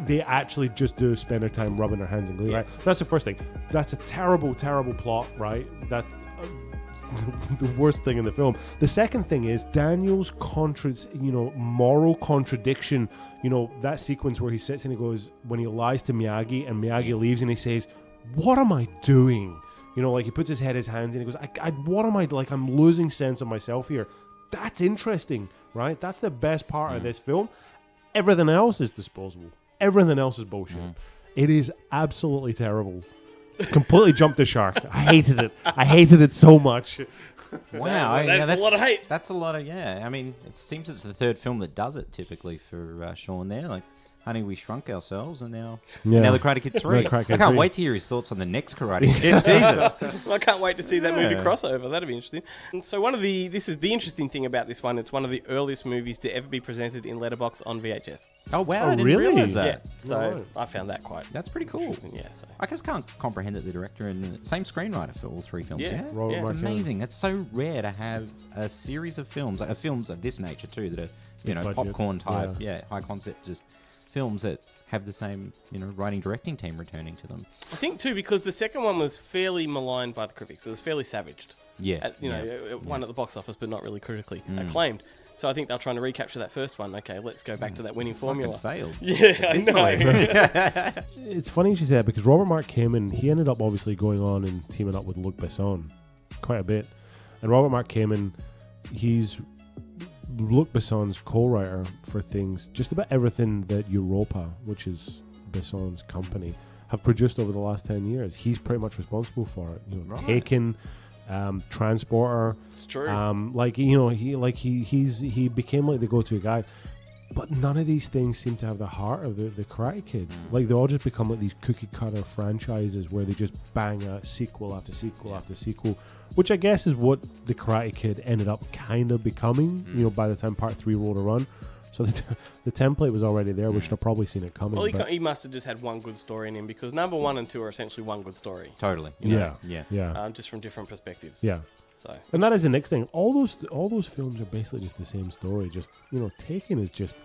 They actually just do spend their time rubbing their hands in glee, right? That's the first thing. That's a terrible, terrible plot, right? That's the worst thing in the film. The second thing is Daniel's moral contradiction. That sequence where he sits and he goes, when he lies to Miyagi and Miyagi leaves and he says, "What am I doing?" Like he puts his hands in, he goes, what am I, like, I'm losing sense of myself here. That's interesting, right? That's the best part of this film. Everything else is disposable. Everything else is bullshit. It is absolutely terrible. Completely jumped the shark. I hated it. I hated it so much. Wow, that's a lot of hate. That's a lot of I mean, it seems it's the third film that does it typically for Sean there. Like, Honey, We Shrunk Ourselves, and now the Karate Kid 3. I can't wait to hear his thoughts on the next Karate Kid. Jesus. I can't wait to see that movie crossover. That'd be interesting. And so this is the interesting thing about this one. It's one of the earliest movies to ever be presented in letterbox on VHS. Oh, wow. Oh, I didn't really? realize that. Yeah. So I found that quite... That's pretty cool. Yeah. So. I just can't comprehend that the director and the same screenwriter for all three films. Yeah. It's amazing. It's so rare to have a series of films, films of this nature too, that are, popcorn type, high concept, just films that have the same, writing directing team returning to them. I think too, because the second one was fairly maligned by the critics. It was fairly savaged. Yeah. It won at the box office, but not really critically acclaimed. So I think they're trying to recapture that first one. Okay, let's go back to that winning formula. Failed. Yeah, I know. It's funny you say that, because Robert Mark came in, he ended up obviously going on and teaming up with Luc Besson quite a bit. And Robert Mark came in, he's Luc Besson's co-writer for things, just about everything that Europa, which is Besson's company, have produced over the last 10 years. He's pretty much responsible for it. Taken, Transporter. It's true. He became like the go-to guy. But none of these things seem to have the heart of the Karate Kid. Like, they all just become like these cookie-cutter franchises where they just bang out sequel after sequel after sequel, which I guess is what the Karate Kid ended up kind of becoming, by the time Part 3 rolled around. So the template was already there. We should have probably seen it coming. Well, he must have just had one good story in him, because number 1 and 2 are essentially one good story. Totally. Yeah. Just from different perspectives. Yeah. So. And that is the next thing. All those films are basically just the same story. Just Taken is just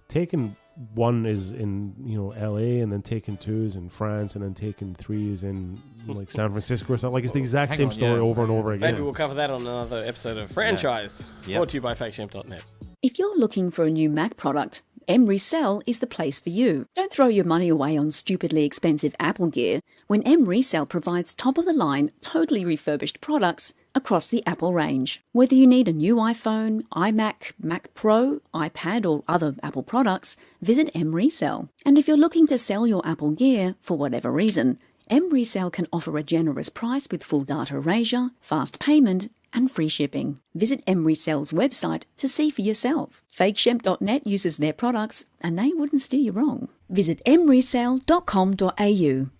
Taken 1 is in LA, and then Taken 2 is in France, and then Taken 3 is in like San Francisco or something. Like, it's the exact same story over and over again. Maybe we'll cover that on another episode of Franchised, brought to you by FakeShame.net. If you're looking for a new Mac product, M-Resell is the place for you. Don't throw your money away on stupidly expensive Apple gear when M-Resell provides top-of-the-line, totally refurbished products across the Apple range. Whether you need a new iPhone, iMac, Mac Pro, iPad, or other Apple products, visit M-Resell. And if you're looking to sell your Apple gear for whatever reason, M-Resell can offer a generous price with full data erasure, fast payment, and free shipping. Visit M-Resell's website to see for yourself. FakeShemp.net uses their products, and they wouldn't steer you wrong. Visit mresell.com.au.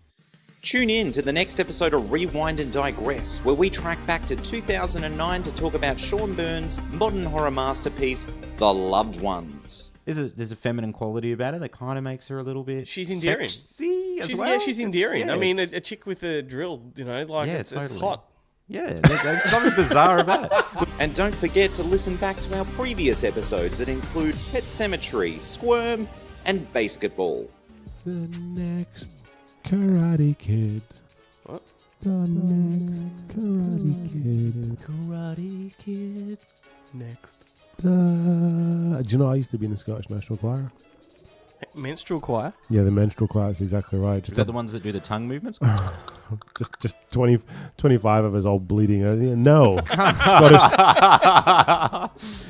Tune in to the next episode of Rewind and Digress, where we track back to 2009 to talk about Sean Byrne's modern horror masterpiece, The Loved Ones. There's a feminine quality about it that kind of makes her a little bit She's endearing. sexy as She's, well. yeah, she's endearing. Yeah, I mean, it's- a chick with a drill, like it's hot. Yeah, there's something bizarre about it. And don't forget to listen back to our previous episodes that include Pet Sematary, Squirm, and Basketball. The next Karate Kid. What? The next Karate Kid. Karate Kid. Next. Do you know I used to be in the Scottish National Choir? Menstrual choir. Yeah, the menstrual choir. That's exactly right. Is that the ones that do the tongue movements? just 25 of us all bleeding out. No,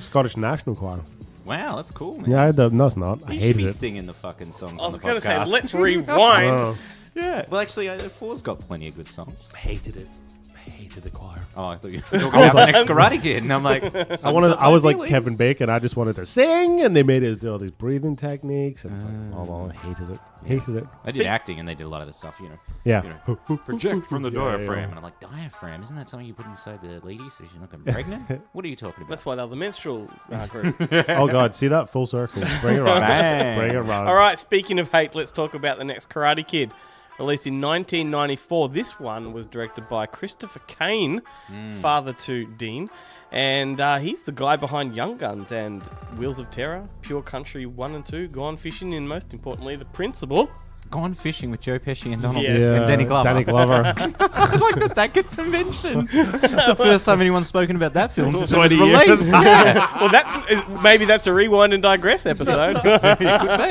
Scottish National Choir. Wow, that's cool, man. Yeah, I had the, no, it's not. I You should hated be it. singing the fucking songs I on was the going to say, podcast. let's rewind. Oh, Yeah. Well, actually, Four's got plenty of good songs. hated it. I hated the choir. Oh, I thought you were talking about the next Karate Kid, and I'm like, I was like Kevin Bacon. I just wanted to sing, and they made us do all these breathing techniques. And I hated it. Hated it. I did acting, and they did a lot of the stuff, Yeah. project from the Yeah, diaphragm. yeah. And I'm like, diaphragm? Isn't that something you put inside the lady so she's not getting pregnant? What are you talking about? That's why they're the menstrual group. Oh God, see that full circle. Bring it around. Bang. Bring it around. All right, speaking of hate, let's talk about the next Karate Kid. Released in 1994, this one was directed by Christopher Kane, father to Dean. And he's the guy behind Young Guns and Wheels of Terror, Pure Country 1 and 2, Gone Fishing, and most importantly, The Principal. Gone Fishing with Joe Pesci and Donald Yeah. and Danny Glover. Danny Glover. I like that gets a mention. It's the first time anyone's spoken about that film since it 20 was years. released. Yeah. Well, maybe that's a Rewind and Digress episode.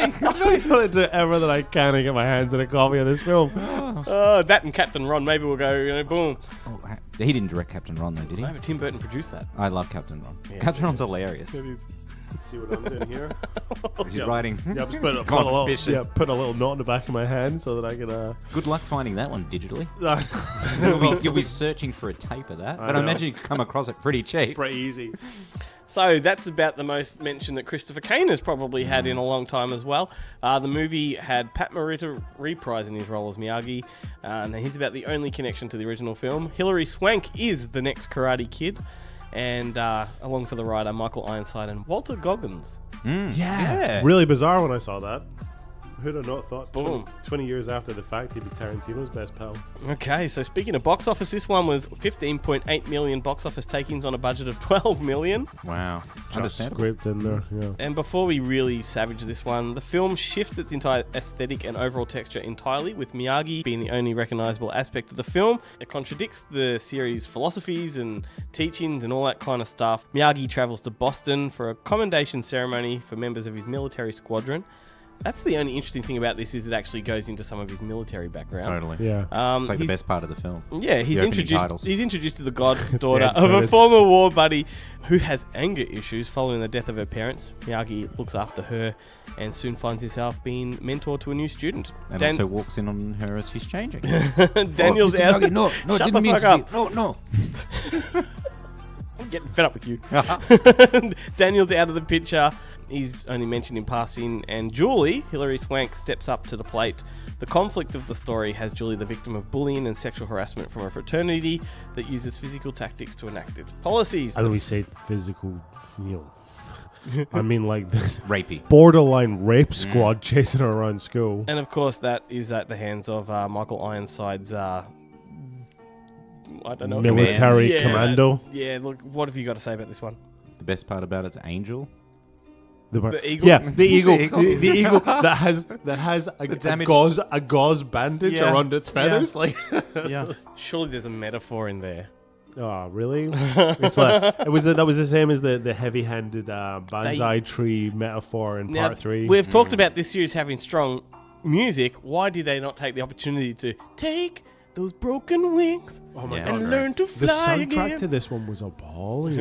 It's ever that I can't get my hands on a copy of this film. That and Captain Ron. Maybe we'll go, boom. Oh, he didn't direct Captain Ron, though, did he? No, but Tim Burton produced that. I love Captain Ron. Yeah, Captain Ron's hilarious. See what I'm doing here? He's writing. Yeah, I'm just putting Gone Fishing. put a little note in the back of my hand so that I can. Good luck finding that one digitally. Pretty You'll be searching for a tape of that, but I imagine you could come across it pretty cheap. easy. So that's about the most mention that Christopher Kane has probably had in a long time as well. The movie had Pat Morita reprising his role as Miyagi, and he's about the only connection to the original film. Hilary Swank is the next Karate Kid, and along for the ride are Michael Ironside and Walter Goggins. Yeah. Really bizarre when I saw that. Who'd have not thought Boom. 20 years after the fact he'd be Tarantino's best pal? Okay, so speaking of box office, this one was 15.8 million box office takings on a budget of 12 million. Wow. Understandable. Script in there, yeah. And before we really savage this one, the film shifts its entire aesthetic and overall texture entirely, with Miyagi being the only recognizable aspect of the film. It contradicts the series' philosophies and teachings and all that kind of stuff. Miyagi travels to Boston for a commendation ceremony for members of his military squadron. That's the only interesting thing about this, is it actually goes into some of his military background. Totally. Yeah. It's like the he's- best part of the film. Yeah, he's The opening introduced. titles. He's introduced to the goddaughter Yeah, of a credits. former war buddy who has anger issues following the death of her parents. Miyagi looks after her and soon finds himself being mentor to a new student. And also walks in on her as she's changing. Daniel's Mr. out. Miyagi, no, Shut didn't the mean fuck to up. say- No. I'm getting fed up with you. Daniel's out of the picture. He's only mentioned in passing, and Julie, Hilary Swank, steps up to the plate. The conflict of the story has Julie the victim of bullying and sexual harassment from a fraternity that uses physical tactics to enact its policies. I don't we say physical, I mean like this Rapey. borderline rape squad chasing her around school. And of course, that is at the hands of Michael Ironside's, I don't know. Military Yeah, commando. Yeah, look, what have you got to say about this one? The best part about it's Angel. The eagle? Yeah, the eagle. eagle. The eagle that has a damage- gauze bandage Yeah. around its feathers. Yeah. Like, Yeah. Surely there's a metaphor in there. oh really? It's like that was the same as the heavy-handed bonsai tree metaphor in Now, part 3. we've talked about this series having strong music. Why do they not take the opportunity to take those broken wings Oh my Yeah. god! and learn to The fly soundtrack again? to this one was appalling.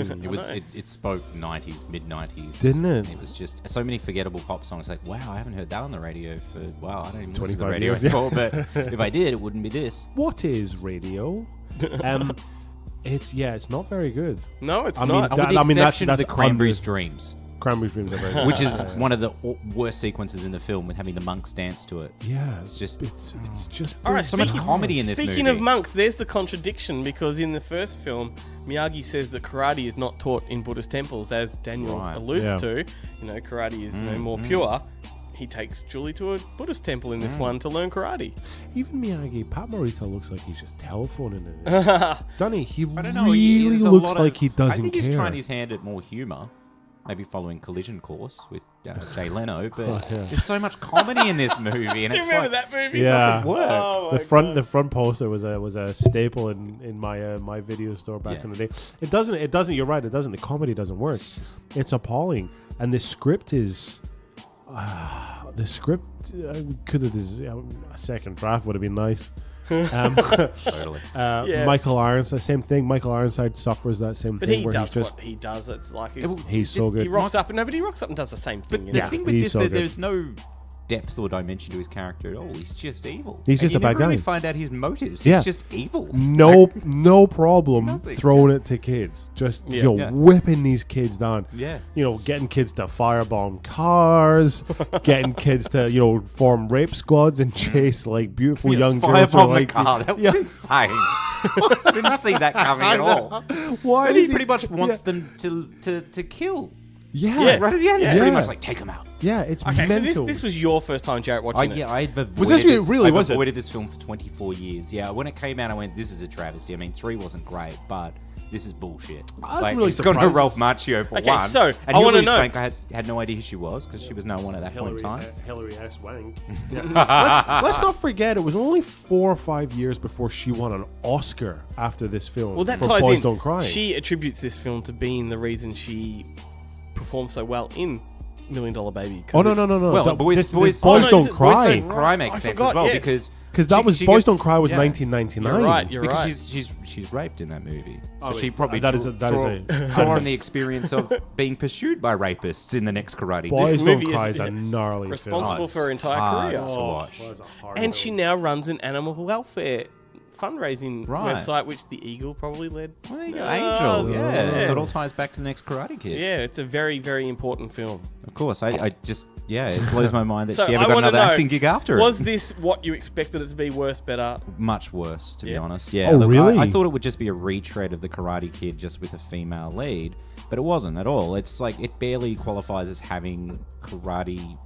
It spoke 90s, mid-90s. Didn't it? It was just so many forgettable pop songs. Like, wow, I haven't heard that on the radio for, wow, I don't even listen to the 25 radio years, yeah. anymore. But if I did, it wouldn't be this. What is radio? It's not very good. No, it's I mean, not. that- With the I mean, that's- exception of that's the Cranberries' under- Dreams. Cranberries Dreams are very good. Which is one of the worst sequences in the film, with having the monks dance to it. Yeah, It's just it's just All right, so much speaking- comedy in this movie. Speaking of monks, there's the contradiction, because in the first film, Miyagi says that karate is not taught in Buddhist temples, as Daniel Right. alludes Yeah. to. You know, karate is more pure. He takes Julie to a Buddhist temple in this one to learn karate. Even Miyagi, Pat Morita looks like he's just telephoning in it. Doesn't he? He I don't know. really there's a looks lot like of, he doesn't I think care. he's trying his hand at more humour. Maybe following Collision Course with Jay Leno, but there's so much comedy in this movie, and Do you it's remember like that movie? Yeah. doesn't work. Oh my the front poster was a staple in my my video store back Yeah. in the day. It doesn't. You're right. It doesn't. The comedy doesn't work. It's appalling, and the script is. The script could have a second draft would have been nice. Totally. Yeah. Michael Ironside, same thing. Michael Ironside suffers that same But thing. he where does he's just what he does. It's like he's so good. He rocks up, and nobody rocks up and does the same thing. But you the know? thing with He's this, so that good. there's no depth or dimension to his character at all. He's just evil. He's And just you a bad never really guy. find out his motives. Yeah. He's just evil. No problem Nothing. throwing it to kids. Just Yeah. Yeah. whipping these kids down. Yeah. Getting kids to firebomb cars, getting kids to form rape squads and chase like beautiful young girls. who are Firebomb the like, car. That was Yeah. insane. I didn't see that coming at all. Why But is he pretty much wants them to kill. Yeah, Right at the end, it's Yeah. pretty much like, take him out. yeah. It's Okay, so mental. this was your first time, Jarrett, watching it. I've avoided Was this really- I've was it? avoided this film for 24 years. Yeah, when it came out, I went, this is a travesty. I mean, 3 wasn't great, but this is bullshit. I'm really it's got no surprised Ralph Macchio for Okay, one. so, and I wanna Hilary know- Swank, I had no idea who she was, because she was no one at that point in time. Hillary S. Wank. let's not forget, it was only 4 or 5 years before she won an Oscar after this film. Well, that for ties Boys in. Don't Cry. She attributes this film to being the reason she performed so well in $1 Million Baby. 'cause no. Well, That- Boys this- Don't Oh, no, is Don't it Boys Cry. Don't Cry makes I sense forgot, as well, yes. because Because that she- was she Boys gets- Don't Cry was yeah. 1999. You're right. You're because right. she's raped in that movie. So Oh, she probably that is draw on the experience of being pursued by rapists in the next Karate. Boys This Don't movie Cry is is a gnarly responsible it's for her entire hard career. to watch. And she now runs an animal welfare fundraising Right. website, which the Eagle probably led. Well, there you go, Oh, Angel. Yeah. yeah. So it all ties back to the next Karate Kid. Yeah, it's a very, very important film. Of course. I just, it blows my mind that So she ever I got wanna another know, acting gig after Was it. this what you expected it to be? Worse, better? Much worse, to be Yeah. honest. Yeah. Oh, Look, really? I thought it would just be a retread of the Karate Kid, just with a female lead, but it wasn't at all. It's like it barely qualifies as having karate.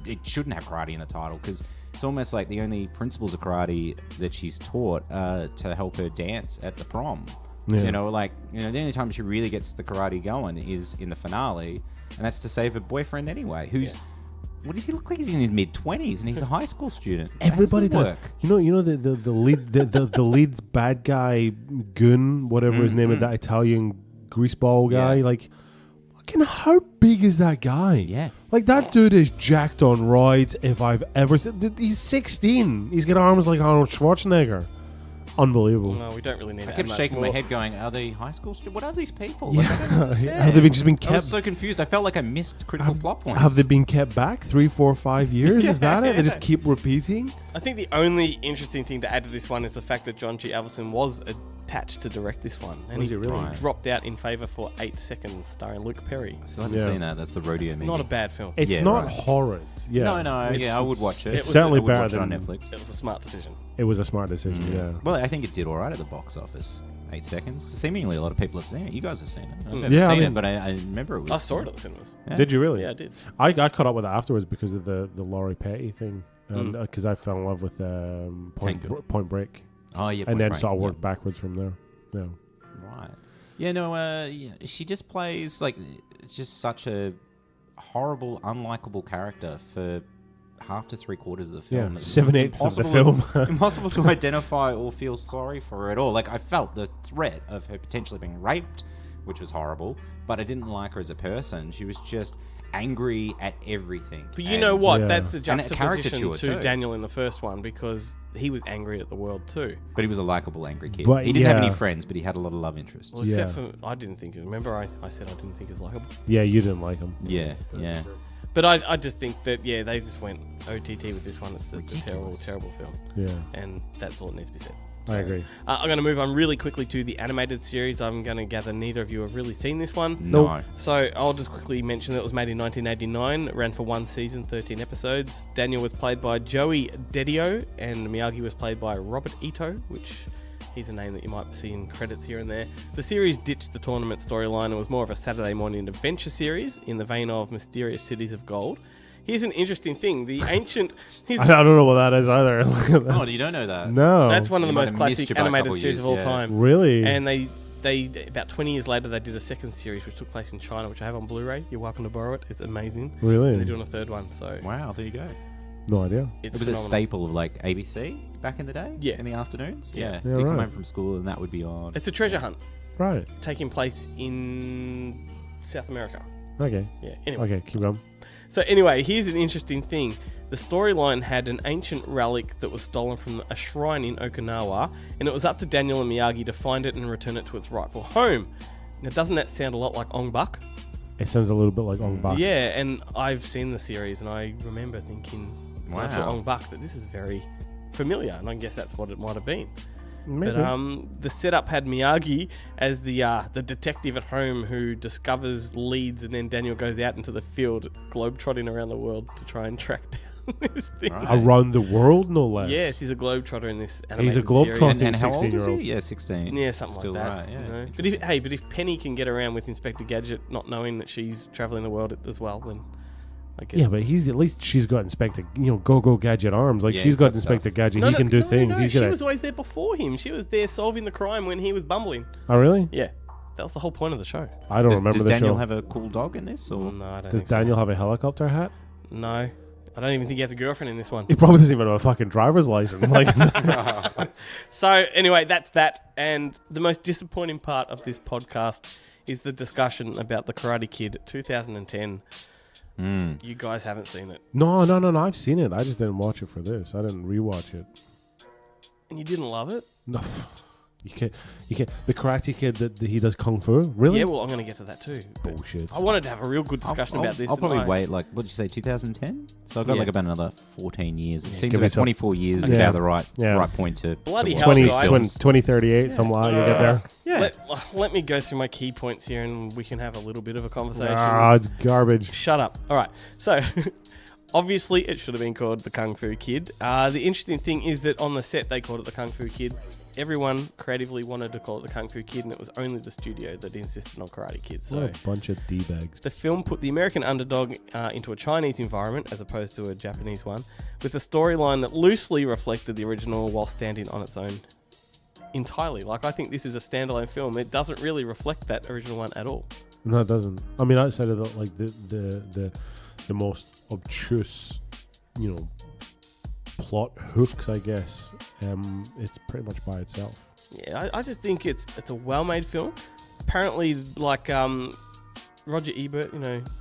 It shouldn't have karate in the title, because it's almost like the only principles of karate that she's taught are to help her dance at the prom. Yeah. The only time she really gets the karate going is in the finale, and that's to save her boyfriend anyway, who's. What does he look like? He's in his mid-20s, and he's a high school student. How Everybody this does. work? You know the lead the lead bad guy Goon, whatever his name is, that Italian greaseball guy. Yeah. Like, fucking, how big is that guy? Yeah. Like, that dude is jacked on roids. If I've ever seen, he's 16. He's got arms like Arnold Schwarzenegger. Unbelievable. No, we don't really need. I that kept much shaking more. my head, going, "Are they high school students? What are these people? Like, I don't Yeah. understand." Have they just been I kept? was so confused. I felt like I missed critical plot points. Have they been kept back 3, 4, 5 years? Is that it? They just keep repeating. I think the only interesting thing to add to this one is the fact that John G. Avildsen was attached to direct this one, and Was he really? he dropped out in favour for 8 Seconds, starring Luke Perry. I still haven't Yeah. seen that. That's the rodeo It's movie. not a bad film. It's Yeah, not right. horrid. Yeah. No. Yeah, I would watch it. It's was- certainly I would better watch it on than Netflix. It was a smart decision. It was a smart decision. Yeah. Well, I think it did all right at the box office. 8 Seconds. Seemingly, a lot of people have seen it. You guys have seen it. I've never Yeah, I seen mean- it, but I remember it was. I saw it at the cinemas. Yeah. Did you really? Yeah, I did. I caught up with it afterwards because of the Laurie Petty thing, and because I fell in love with Point Break, Oh yeah, and Point then Break, sort of yeah. worked backwards from there. Yeah. Right. Yeah, no, she just plays like just such a horrible, unlikable character for half to 3/4 of the film. Yeah, It's 7/8 of the impossible- film. impossible to identify or feel sorry for her at all. Like, I felt the threat of her potentially being raped, which was horrible, but I didn't like her as a person. She was just angry at everything. But you know what? Yeah. That's a And a juxtaposition caricature to too. Daniel in the first one, because he was angry at the world too. But he was a likable, angry kid. But He didn't have yeah. any friends, but he had a lot of love interests. Well, except for I didn't think. Remember, I said I didn't think it was likable. Yeah, you didn't like him. Yeah. But I just think that they just went OTT with this one. It's a terrible, Ridiculous. terrible film, Yeah. and that's all that needs to be said. I agree. I'm going to move on really quickly to the animated series. I'm going to gather neither of you have really seen this one. No. So I'll just quickly mention that it was made in 1989. It ran for one season, 13 episodes. Daniel was played by Joey Dedio, and Miyagi was played by Robert Ito, which he's a name that you might see in credits here and there. The series ditched the tournament storyline and was more of a Saturday morning adventure series in the vein of Mysterious Cities of Gold. Here's an interesting thing. The ancient... I don't know what that is either. Oh, you don't know that? No. That's one of the You might most have classic missed you by a animated couple series years, of all yeah. time. Really? And they about 20 years later, they did a second series which took place in China, which I have on Blu-ray. You're welcome to borrow it. It's amazing. Really? And they're doing a third one, so... Wow, there you go. No idea. It's It was a phenomenal. staple of like ABC back in the day? Yeah. In the afternoons? Yeah. Yeah, You come right. home from school and that would be on. It's a treasure hunt Right. taking place in South America. Okay. Yeah, anyway. Okay, keep going. So anyway, here's an interesting thing. The storyline had an ancient relic that was stolen from a shrine in Okinawa, and it was up to Daniel and Miyagi to find it and return it to its rightful home. Now, doesn't that sound a lot like Ong Bak? It sounds a little bit like Ong Bak. Yeah, and I've seen the series, and I remember thinking, when I saw Wow. Ong Bak, that this is very familiar, and I guess that's what it might have been. Maybe. But the setup had Miyagi as the detective at home who discovers leads, and then Daniel goes out into the field, globetrotting around the world to try and track down this thing. Right. Around the world, no less. Yes, he's a globetrotter in this He's a animated globetrotter. series. And how old is 16-year-old. he? Yeah, 16. Yeah, something Still like that. right, yeah. you know? But if Penny can get around with Inspector Gadget, not knowing that she's traveling the world as well, then I guess. Yeah, but he's at least she's got Inspector, go Gadget arms. Like Yeah, she's he's got got Inspector stuff. Gadget. He can do things. No, He's she gonna. was always there before him. She was there solving the crime when he was bumbling. Oh really? Yeah, that was the whole point of the show. I don't remember Does the Daniel show. have a cool dog in this? Or? No, I don't Does think so. Daniel have a helicopter hat? No, I don't even think he has a girlfriend in this one. He probably doesn't even have a fucking driver's license. Like, So anyway, that's that. And the most disappointing part of this podcast is the discussion about the Karate Kid 2010. You guys haven't seen it, no. I've seen it. I just didn't watch it for this. I didn't rewatch it. and you didn't love it. No, you can't. The Karate Kid that he does kung fu. Really? Yeah, well, I'm going to get to that too. But Bullshit. I wanted to have a real good discussion about this. I'll probably and I- wait, like, what did you say, 2010? So I've got Yeah. like about another 14 years. It seems give about yourself- 24 years is Yeah. about the right Yeah. point to Bloody to hell, watch 20, guys. these films. 2038, something like that. You get there. Yeah. Let me go through my key points here, and we can have a little bit of a conversation. Ah, it's garbage. Shut up. All right. So, obviously, it should have been called the Kung Fu Kid. The interesting thing is that on the set, they called it the Kung Fu Kid. Everyone creatively wanted to call it the Kung Fu Kid, and it was only the studio that insisted on Karate Kid. So, What a bunch of D-bags. the film put the American underdog into a Chinese environment as opposed to a Japanese one, with a storyline that loosely reflected the original while standing on its own entirely. Like, I think this is a standalone film. It doesn't really reflect that original one at all. No, it doesn't. I mean, outside of the most obtuse, plot hooks, I guess, it's pretty much by itself. Yeah, I just think it's a well-made film. Apparently, like Roger Ebert,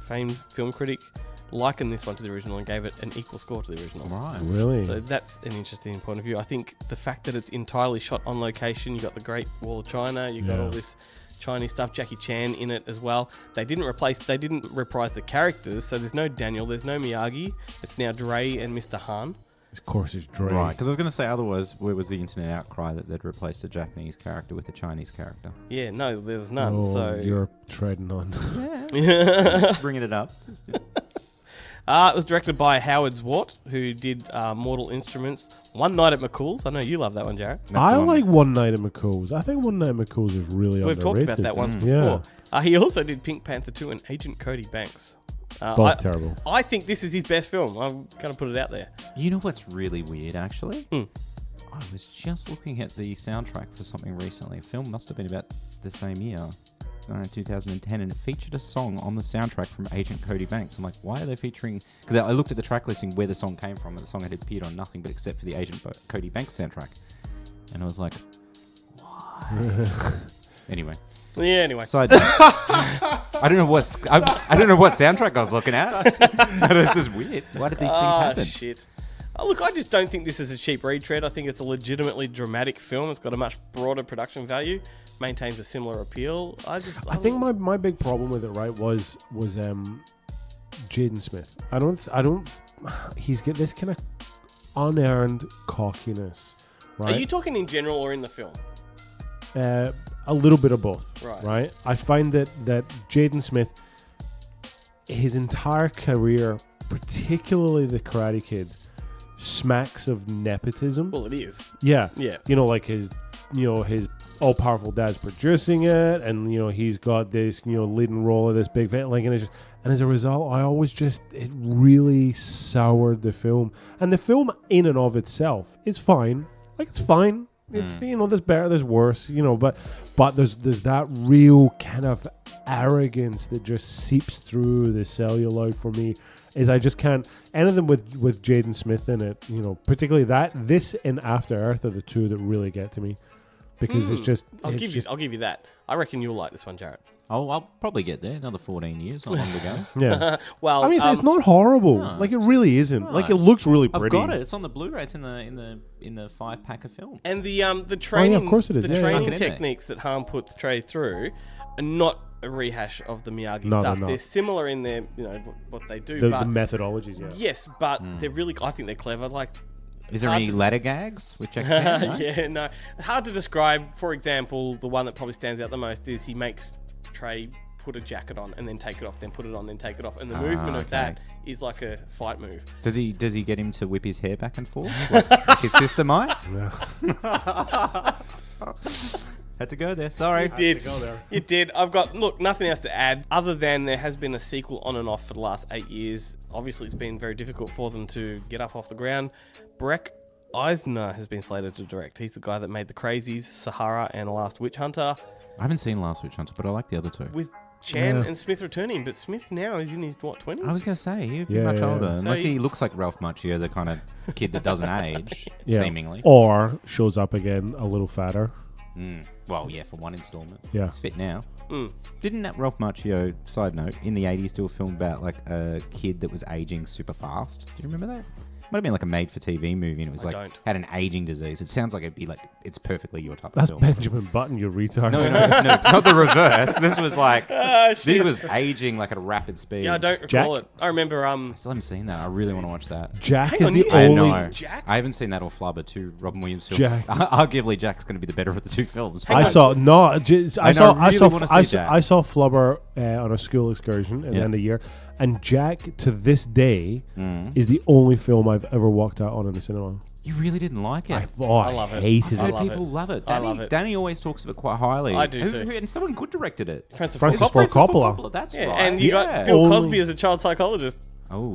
famed film critic, likened this one to the original and gave it an equal score to the original. Right. Really? So that's an interesting point of view. I think the fact that it's entirely shot on location, you got the Great Wall of China, you got Yeah. all this Chinese stuff, Jackie Chan in it as well. They didn't reprise the characters, so there's no Daniel, there's no Miyagi. It's now Dre and Mr. Han. Of course, it's Dre. Right, because I was going to say otherwise, where was the internet outcry that they'd replaced a Japanese character with a Chinese character? Yeah, no, there was none. Oh, so you're treading on. Just bringing it up. it was directed by Howard Zwart, who did Mortal Instruments, One Night at McCool's. I know you love that one, Jared. I like One Night at McCool's. I think One Night at McCool's is really We've underrated. talked about that once Yeah. before. He also did Pink Panther 2 and Agent Cody Banks. Both terrible. I think this is his best film. I'm going to put it out there. You know what's really weird, actually? Hmm. I was just looking at the soundtrack for something recently. A film must have been about the same year, 2010, and it featured a song on the soundtrack from Agent Cody Banks. I'm like, why are they featuring... Because I looked at the track listing where the song came from, and the song had appeared on nothing but except for the Agent Cody Banks soundtrack. And I was like, why? Anyway. Yeah, anyway. Side note. I don't know what soundtrack I was looking at. This is weird. Why did these things happen? Shit. Look, I just don't think this is a cheap retread. I think it's a legitimately dramatic film. It's got a much broader production value, maintains a similar appeal. I think my big problem with it, right, was Jaden Smith. He's got this kind of unearned cockiness right? Are you talking in general or in the film? A little bit of both, Right. right? I find that Jaden Smith, his entire career, particularly the Karate Kid, smacks of nepotism. Well, it is. Yeah. Yeah. Like his all-powerful dad's producing it, and he's got this leading role of this big and it's just, and as a result, it really soured the film. And the film in and of itself is fine. Like, it's fine. It's there's better, there's worse, but there's that real kind of arrogance that just seeps through the celluloid for me. Is I just can't, anything with Jaden Smith in it, particularly this and After Earth are the two that really get to me, because it's just. I'll give you that. I reckon you'll like this one, Jarrett. Oh, I'll probably get there. Another 14 years, not long to go. Yeah. Well, I mean, it's not horrible. No. Like, it really isn't. No. Like, it looks really I've pretty. got it. It's on the Blu-ray. It's in the 5-pack of films. And the training, of course it is. The Yeah, yeah. training Stuck it in techniques that Han puts Trey through are not a rehash of the Miyagi No, stuff. they're not. They're similar in their, what they do. The but methodologies, yeah. yes, but they're really. I think they're clever. Like, Is there hard any to- ladder gags with Jackie Chan? No? yeah, no, hard to describe. For example, the one that probably stands out the most is he makes Trey put a jacket on and then take it off, then put it on, then take it off, and the movement of okay. that is like a fight move. Does he get him to whip his hair back and forth like his sister might? Had to go there. Sorry. You did. I've got nothing else to add other than there has been a sequel on and off for the last 8 years. Obviously, it's been very difficult for them to get up off the ground. Breck Eisner has been slated to direct. He's the guy that made The Crazies, Sahara, and Last Witch Hunter. I haven't seen Last Witch Hunter, but I like the other two. With Chan and Smith returning, but Smith now is in his 20s? I was going to say, he'd be Yeah, much yeah. older. So Unless he- he looks like Ralph Macchio, the kind of kid that doesn't age, Yeah. seemingly. Or shows up again a little fatter. Well, yeah, for one installment. Yeah. He's fit now. Didn't that Ralph Macchio, side note, in the 80s do a film about like a kid that was aging super fast? Do you remember that? Might have been like a made-for-TV movie, and it was I like don't. had an aging disease. It sounds like it'd be like it's perfectly your type That's of film. Benjamin Button, you retard. No, not the reverse. This was like shit. this was aging like at a rapid speed. Yeah, I don't recall it. I remember. I still haven't seen that. I really want to watch that. Jack Hang is on, the you- I only. know. Jack? I haven't seen that or Flubber, two Robin Williams films. Jack. Arguably, Jack's going to be the better of the two films. I saw no. I saw. I really saw. wanna I see saw. Jack. I saw Flubber on a school excursion at the Yeah. end of the year, and Jack to this day is the only film I've ever walked out on in the cinema. You really didn't like it. I love it. hated I've it. heard people love it. I Danny, love it. Danny always talks of it quite highly. I do too. And someone good directed it. Francis Francis Ford Ford Coppola. Coppola. That's Yeah, right. and you yeah. got Bill Only- Cosby as a child psychologist. Oh.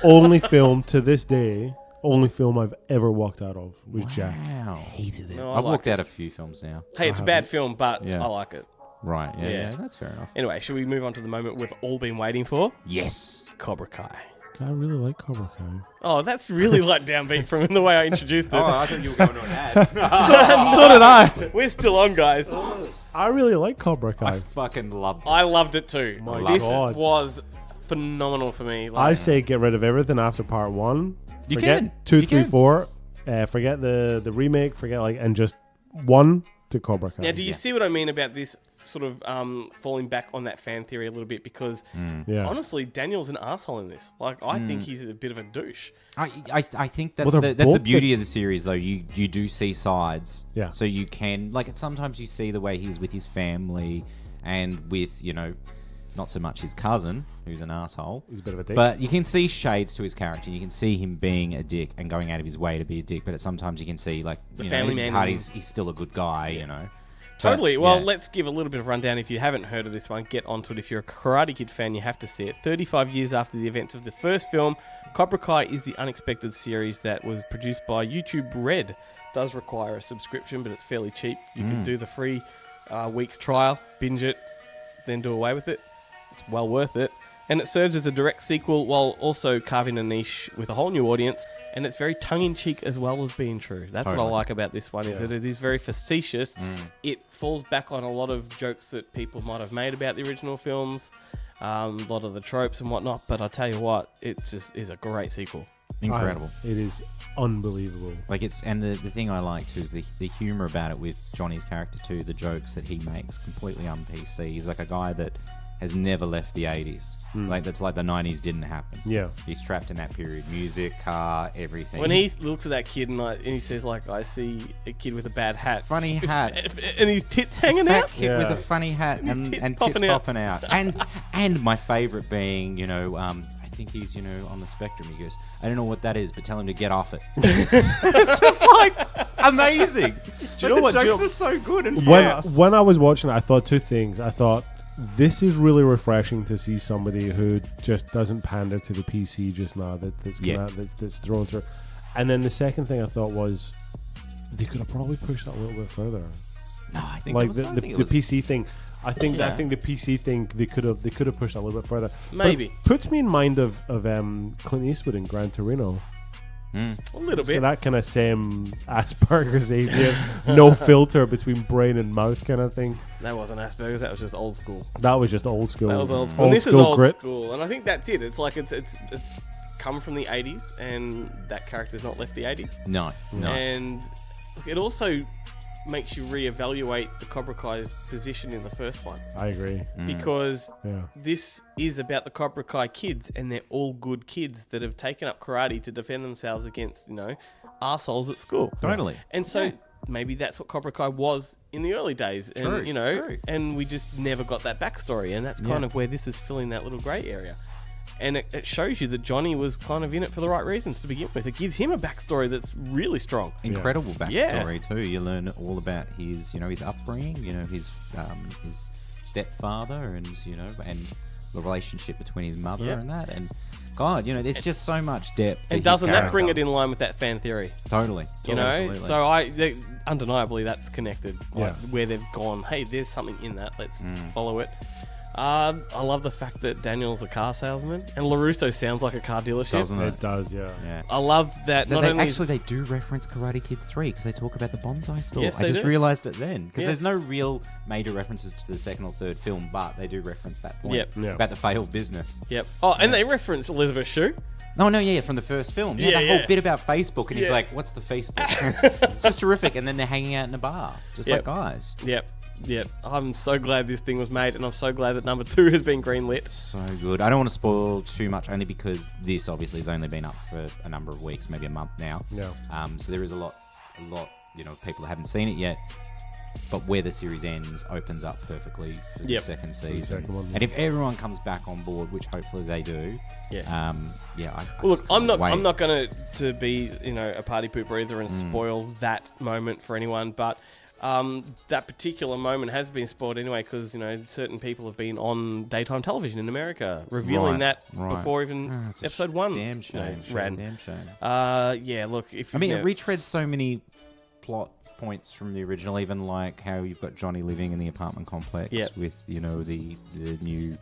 Only film to this day. Only film I've ever walked out of was Jack. Wow. Hated it. No, I I've liked walked it. out a few films now. Hey, it's a bad film, but Yeah. I like it. Right. Yeah, Yeah. yeah. That's fair enough. Anyway, should we move on to the moment we've all been waiting for? Yes. Cobra Kai. I really like Cobra Kai. Oh, that's really like downbeat from the way I introduced it. I thought you were going to an ad. So did I. We're still on, guys. I really like Cobra Kai. I fucking loved it. I loved it too. My This God. was phenomenal for me. I Like, say get rid of everything after part one. You forget can. 2, You 3, can. 4. Forget the remake. Forget and just 1 to Cobra Kai. now, do you see what I mean about this sort of falling back on that fan theory a little bit? Because Yeah. honestly, Daniel's an asshole in this. Like, I think he's a bit of a douche. I think Well, that's they're that's the both beauty of the series, though. You do see sides, Yeah. So you can sometimes you see the way he's with his family and with not so much his cousin, who's an asshole. He's a bit of a dick. But you can see shades to his character. You can see him being a dick and going out of his way to be a dick. But sometimes you can see The family man at heart, in he's still a good guy, Totally. But, Well, yeah. let's give a little bit of rundown. If you haven't heard of this one, get onto it. If you're a Karate Kid fan, you have to see it. 35 years after the events of the first film, Cobra Kai is the unexpected series that was produced by YouTube Red. Does require a subscription, but it's fairly cheap. You can do the free week's trial, binge it, then do away with it. It's well worth it. And it serves as a direct sequel while also carving a niche with a whole new audience. And it's very tongue-in-cheek as well as being true. That's what I Totally. like about this one, is that it is very facetious. It falls back on a lot of jokes that people might have made about the original films, a lot of the tropes and whatnot. But I tell you what, it just is a great sequel. incredible. It is unbelievable. And the thing I like too is the humor about it with Johnny's character too. The jokes that he makes completely un-PC. He's like a guy that has never left the 80s. Like that's like the 90s didn't happen. Yeah. He's trapped in that period. Music, car, everything. When he looks at that kid and he says like, I see a kid with a bad hat. Funny hat. And his tits hanging Fat out. kid with a funny hat and tits popping out. And my favourite being, I think he's, on the spectrum. He goes, I don't know what that is, but tell him to get off it. It's just like amazing. Do you know what? The jokes are so good and fast. When I was watching it, I thought two things. I thought, this is really refreshing to see somebody who just doesn't pander to the PC just now that's thrown through. And then the second thing I thought was, they could have probably pushed that a little bit further. No, I think like the PC thing. I think the PC thing they could have pushed that a little bit further. Maybe. But it puts me in mind of Clint Eastwood in Gran Torino. A little bit. That kind of same Asperger's Xavier, no filter between brain and mouth kind of thing. That wasn't Asperger's. That was just old school. That was just old school. That was old school. And this is school old grit. school, and I think that's it. It's like it's come from the 80s, and that character's not left the 80s. No. And it also makes you reevaluate the Cobra Kai's position in the first one. I agree. Because this is about the Cobra Kai kids, and they're all good kids that have taken up karate to defend themselves against, arseholes at school. Totally. And so maybe that's what Cobra Kai was in the early days. And, True. and we just never got that backstory. And that's kind of where this is filling that little grey area. And it shows you that Johnny was kind of in it for the right reasons to begin with. It gives him a backstory that's really strong. Incredible backstory too. You learn all about his, his upbringing, his stepfather, and and the relationship between his mother and that. And God, there's just so much depth. And doesn't that bring it in line with that fan theory? Totally. Absolutely. So undeniably that's connected. Like where they've gone, hey, there's something in that. Let's follow it. I love the fact that Daniel's a car salesman, and LaRusso sounds like a car dealership. Doesn't it? It does, yeah. I love that. They do reference Karate Kid 3 because they talk about the bonsai store. Yes, I just do. realised it then because there's no real major references to the second or third film, but they do reference that point about the failed business. Yep. Oh, and they reference Elizabeth Shue. No, from the first film. Yeah, that whole bit about Facebook, and he's like, "What's the Facebook?" It's just terrific. And then they're hanging out in a bar, just like guys. Yep. I'm so glad this thing was made, and I'm so glad that number 2 has been greenlit. So good. I don't want to spoil too much, only because this obviously has only been up for a number of weeks, maybe a month now. Yeah. So there is a lot, people that haven't seen it yet. But where the series ends opens up perfectly for the second season. And if everyone comes back on board, which hopefully they do, I'm not going to be a party pooper either and spoil that moment for anyone, but that particular moment has been spoiled anyway because certain people have been on daytime television in America revealing that before even episode 1 damn shame, ran. Damn shame. Look, it retreads so many plot points from the original, even like how you've got Johnny living in the apartment complex with the new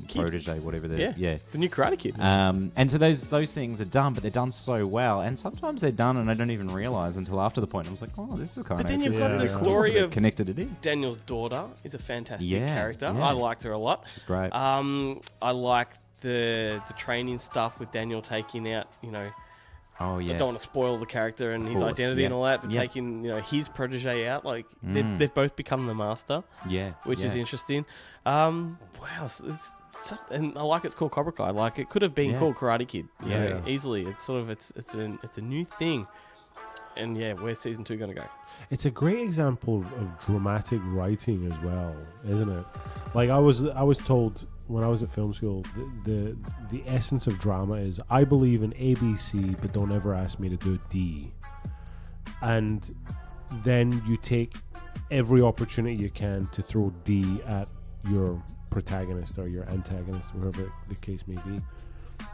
protege, whatever the new Karate Kid. And so those things are done, but they're done so well, and sometimes they're done and I don't even realize until after the point. I was like, oh, this is kind of. But then you've got the story of connected it in. Daniel's daughter is a fantastic character. I liked her a lot. She's great. I like the training stuff with Daniel taking out Oh yeah. I don't want to spoil the character and his identity and all that, but taking his protege out, like they've both become the master. Yeah, which is interesting. What else? It's just, and I like it's called Cobra Kai. Like it could have been called Karate Kid. Easily. It's sort of it's a new thing. And where's season 2 going to go? It's a great example of dramatic writing as well, isn't it? Like I was told when I was at film school, the essence of drama is I believe in ABC, but don't ever ask me to do D. And then you take every opportunity you can to throw D at your protagonist or your antagonist, whoever the case may be.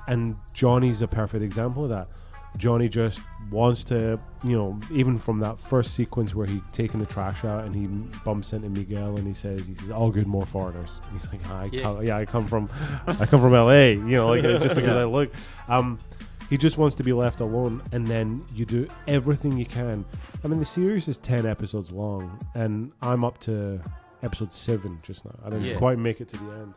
And Johnny's a perfect example of that. Johnny just wants to, even from that first sequence where he's taking the trash out and he bumps into Miguel and he says, all good, more foreigners. He's like, I come from LA, just because I look. He just wants to be left alone, and then you do everything you can. I mean, the series is 10 episodes long, and I'm up to episode 7 just now. I didn't quite make it to the end.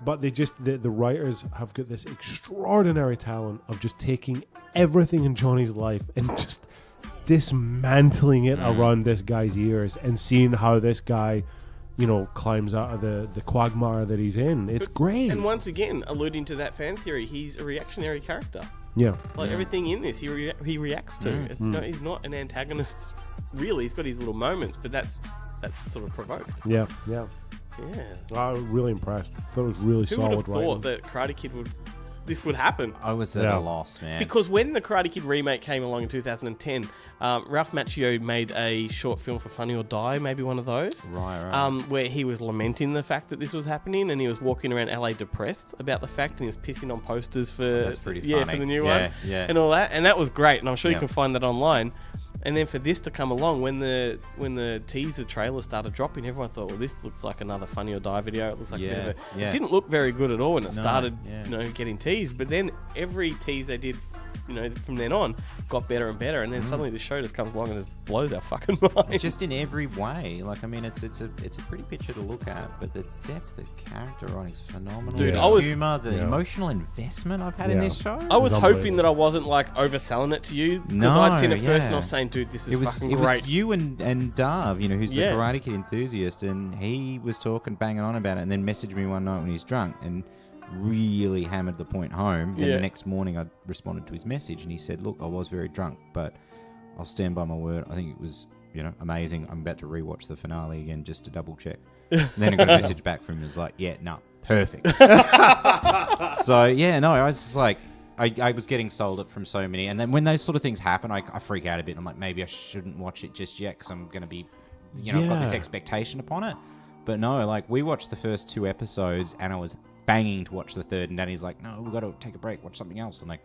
But they just the writers have got this extraordinary talent of just taking everything in Johnny's life and just dismantling it around this guy's ears and seeing how this guy climbs out of the quagmire that he's in. It's great. And once again, alluding to that fan theory, he's a reactionary character. Yeah. Like everything in this, he reacts to. It's he's not an antagonist, really. He's got his little moments, but that's sort of provoked. Yeah. Yeah. I was really impressed. Thought it was really Who would have solid writing. thought that Karate Kid this would happen? I was at a loss, man. Because when the Karate Kid remake came along in 2010, Ralph Macchio made a short film for Funny or Die, maybe one of those. Right. Where he was lamenting the fact that this was happening, and he was walking around LA depressed about the fact, and he was pissing on posters for That's pretty funny. for the new one, and all that, and that was great, and I'm sure you can find that online. And then for this to come along, when the teaser trailer started dropping, everyone thought, well, this looks like another Funny or Die video. It looks like a bit of a... It didn't look very good at all when it started, getting teased. But then every tease they did, from then on, got better and better. And then suddenly the show just comes along and just blows our fucking minds. Just in every way. Like, I mean, it's a pretty picture to look at, but the depth of character writing is phenomenal. Dude, the humor, the emotional investment I've had in this show. I was hoping that I wasn't like overselling it to you, because I'd seen it first and I was saying, dude, this is fucking great. It was you and Darv, who's the Karate Kid enthusiast, and he was banging on about it, and then messaged me one night when he's drunk and really hammered the point home. Then the next morning I responded to his message, and he said, look, I was very drunk, but I'll stand by my word. I think it was amazing. I'm about to rewatch the finale again just to double check. And then I got a message back from him. It was like, perfect. So I was just like, I was getting sold it from so many, and then when those sort of things happen, I freak out a bit. I'm like, maybe I shouldn't watch it just yet because I'm going to be, I've got this expectation upon it. But no, like, we watched the first 2 episodes, and I was banging to watch the third, and Danny's like, no, we've got to take a break, watch something else. I'm like,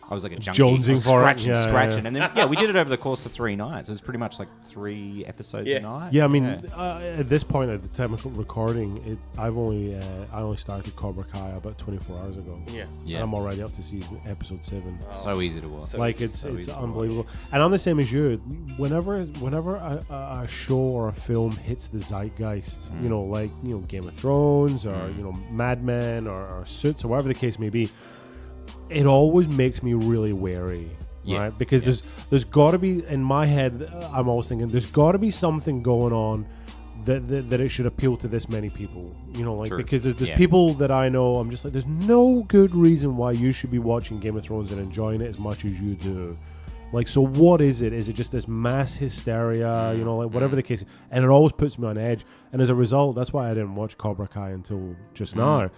I was like a junkie. Jonesing for it. Scratching. And then, we did it over the course of 3 nights. It was pretty much like 3 episodes a night. Yeah, I mean, at this point, at the time of recording, I only started Cobra Kai about 24 hours ago. Yeah. And I'm already up to episode 7. So easy to watch. It's unbelievable. And I'm the same as you. Whenever a show or a film hits the zeitgeist, Game of Thrones or Mad Men or Suits or whatever the case may be, it always makes me really wary, right? Because there's got to be, in my head, I'm always thinking there's got to be something going on that it should appeal to this many people, because there's people that I know, I'm just like, there's no good reason why you should be watching Game of Thrones and enjoying it as much as you do. Like, so what is it? Is it just this mass hysteria, whatever the case? And it always puts me on edge. And as a result, that's why I didn't watch Cobra Kai until just now.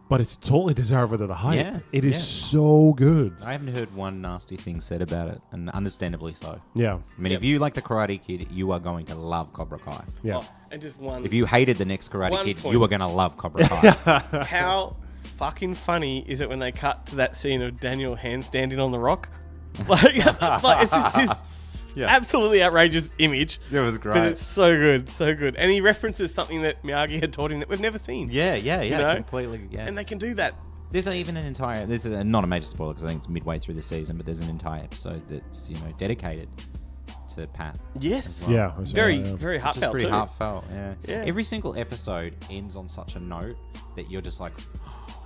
But it's totally deserved of the hype. Yeah, it is so good. I haven't heard one nasty thing said about it, and understandably so. Yeah. I mean, if you like the Karate Kid, you are going to love Cobra Kai. Yeah. Oh, and just one. If you hated the next Karate Kid, you are going to love Cobra Kai. How fucking funny is it when they cut to that scene of Daniel handstanding on the rock? Like it's just this absolutely outrageous image. It was great. But it's so good, so good. And he references something that Miyagi had taught him that we've never seen. Yeah, completely. Yeah. And they can do that. There's even an entire... This is not a major spoiler because I think it's midway through the season, but there's an entire episode that's, dedicated to Pat. Yes. Well. Yeah. Very heartfelt. Pretty heartfelt, yeah. Every single episode ends on such a note that you're just like...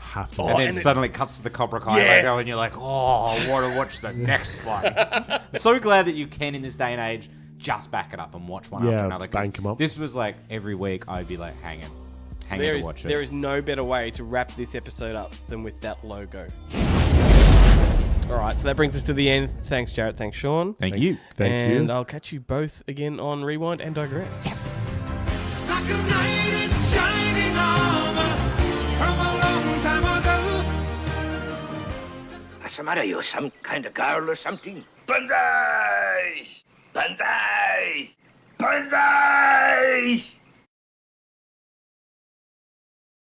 have to. And then suddenly it cuts to the Cobra Kai logo, and you're like, oh, I want to watch the next one. So glad that you can, in this day and age, just back it up and watch one after another. Bank them up. This was like every week I'd be like hanging to watch it. There is no better way to wrap this episode up than with that logo. All right, so that brings us to the end. Thanks, Jarrett. Thanks, Sean. Thank you. Thank you. And I'll catch you both again on Rewind and Digress. It's like a knight in shining armor from a long time ago. What's the matter? You some kind of girl or something? Banzai! Banzai! Banzai!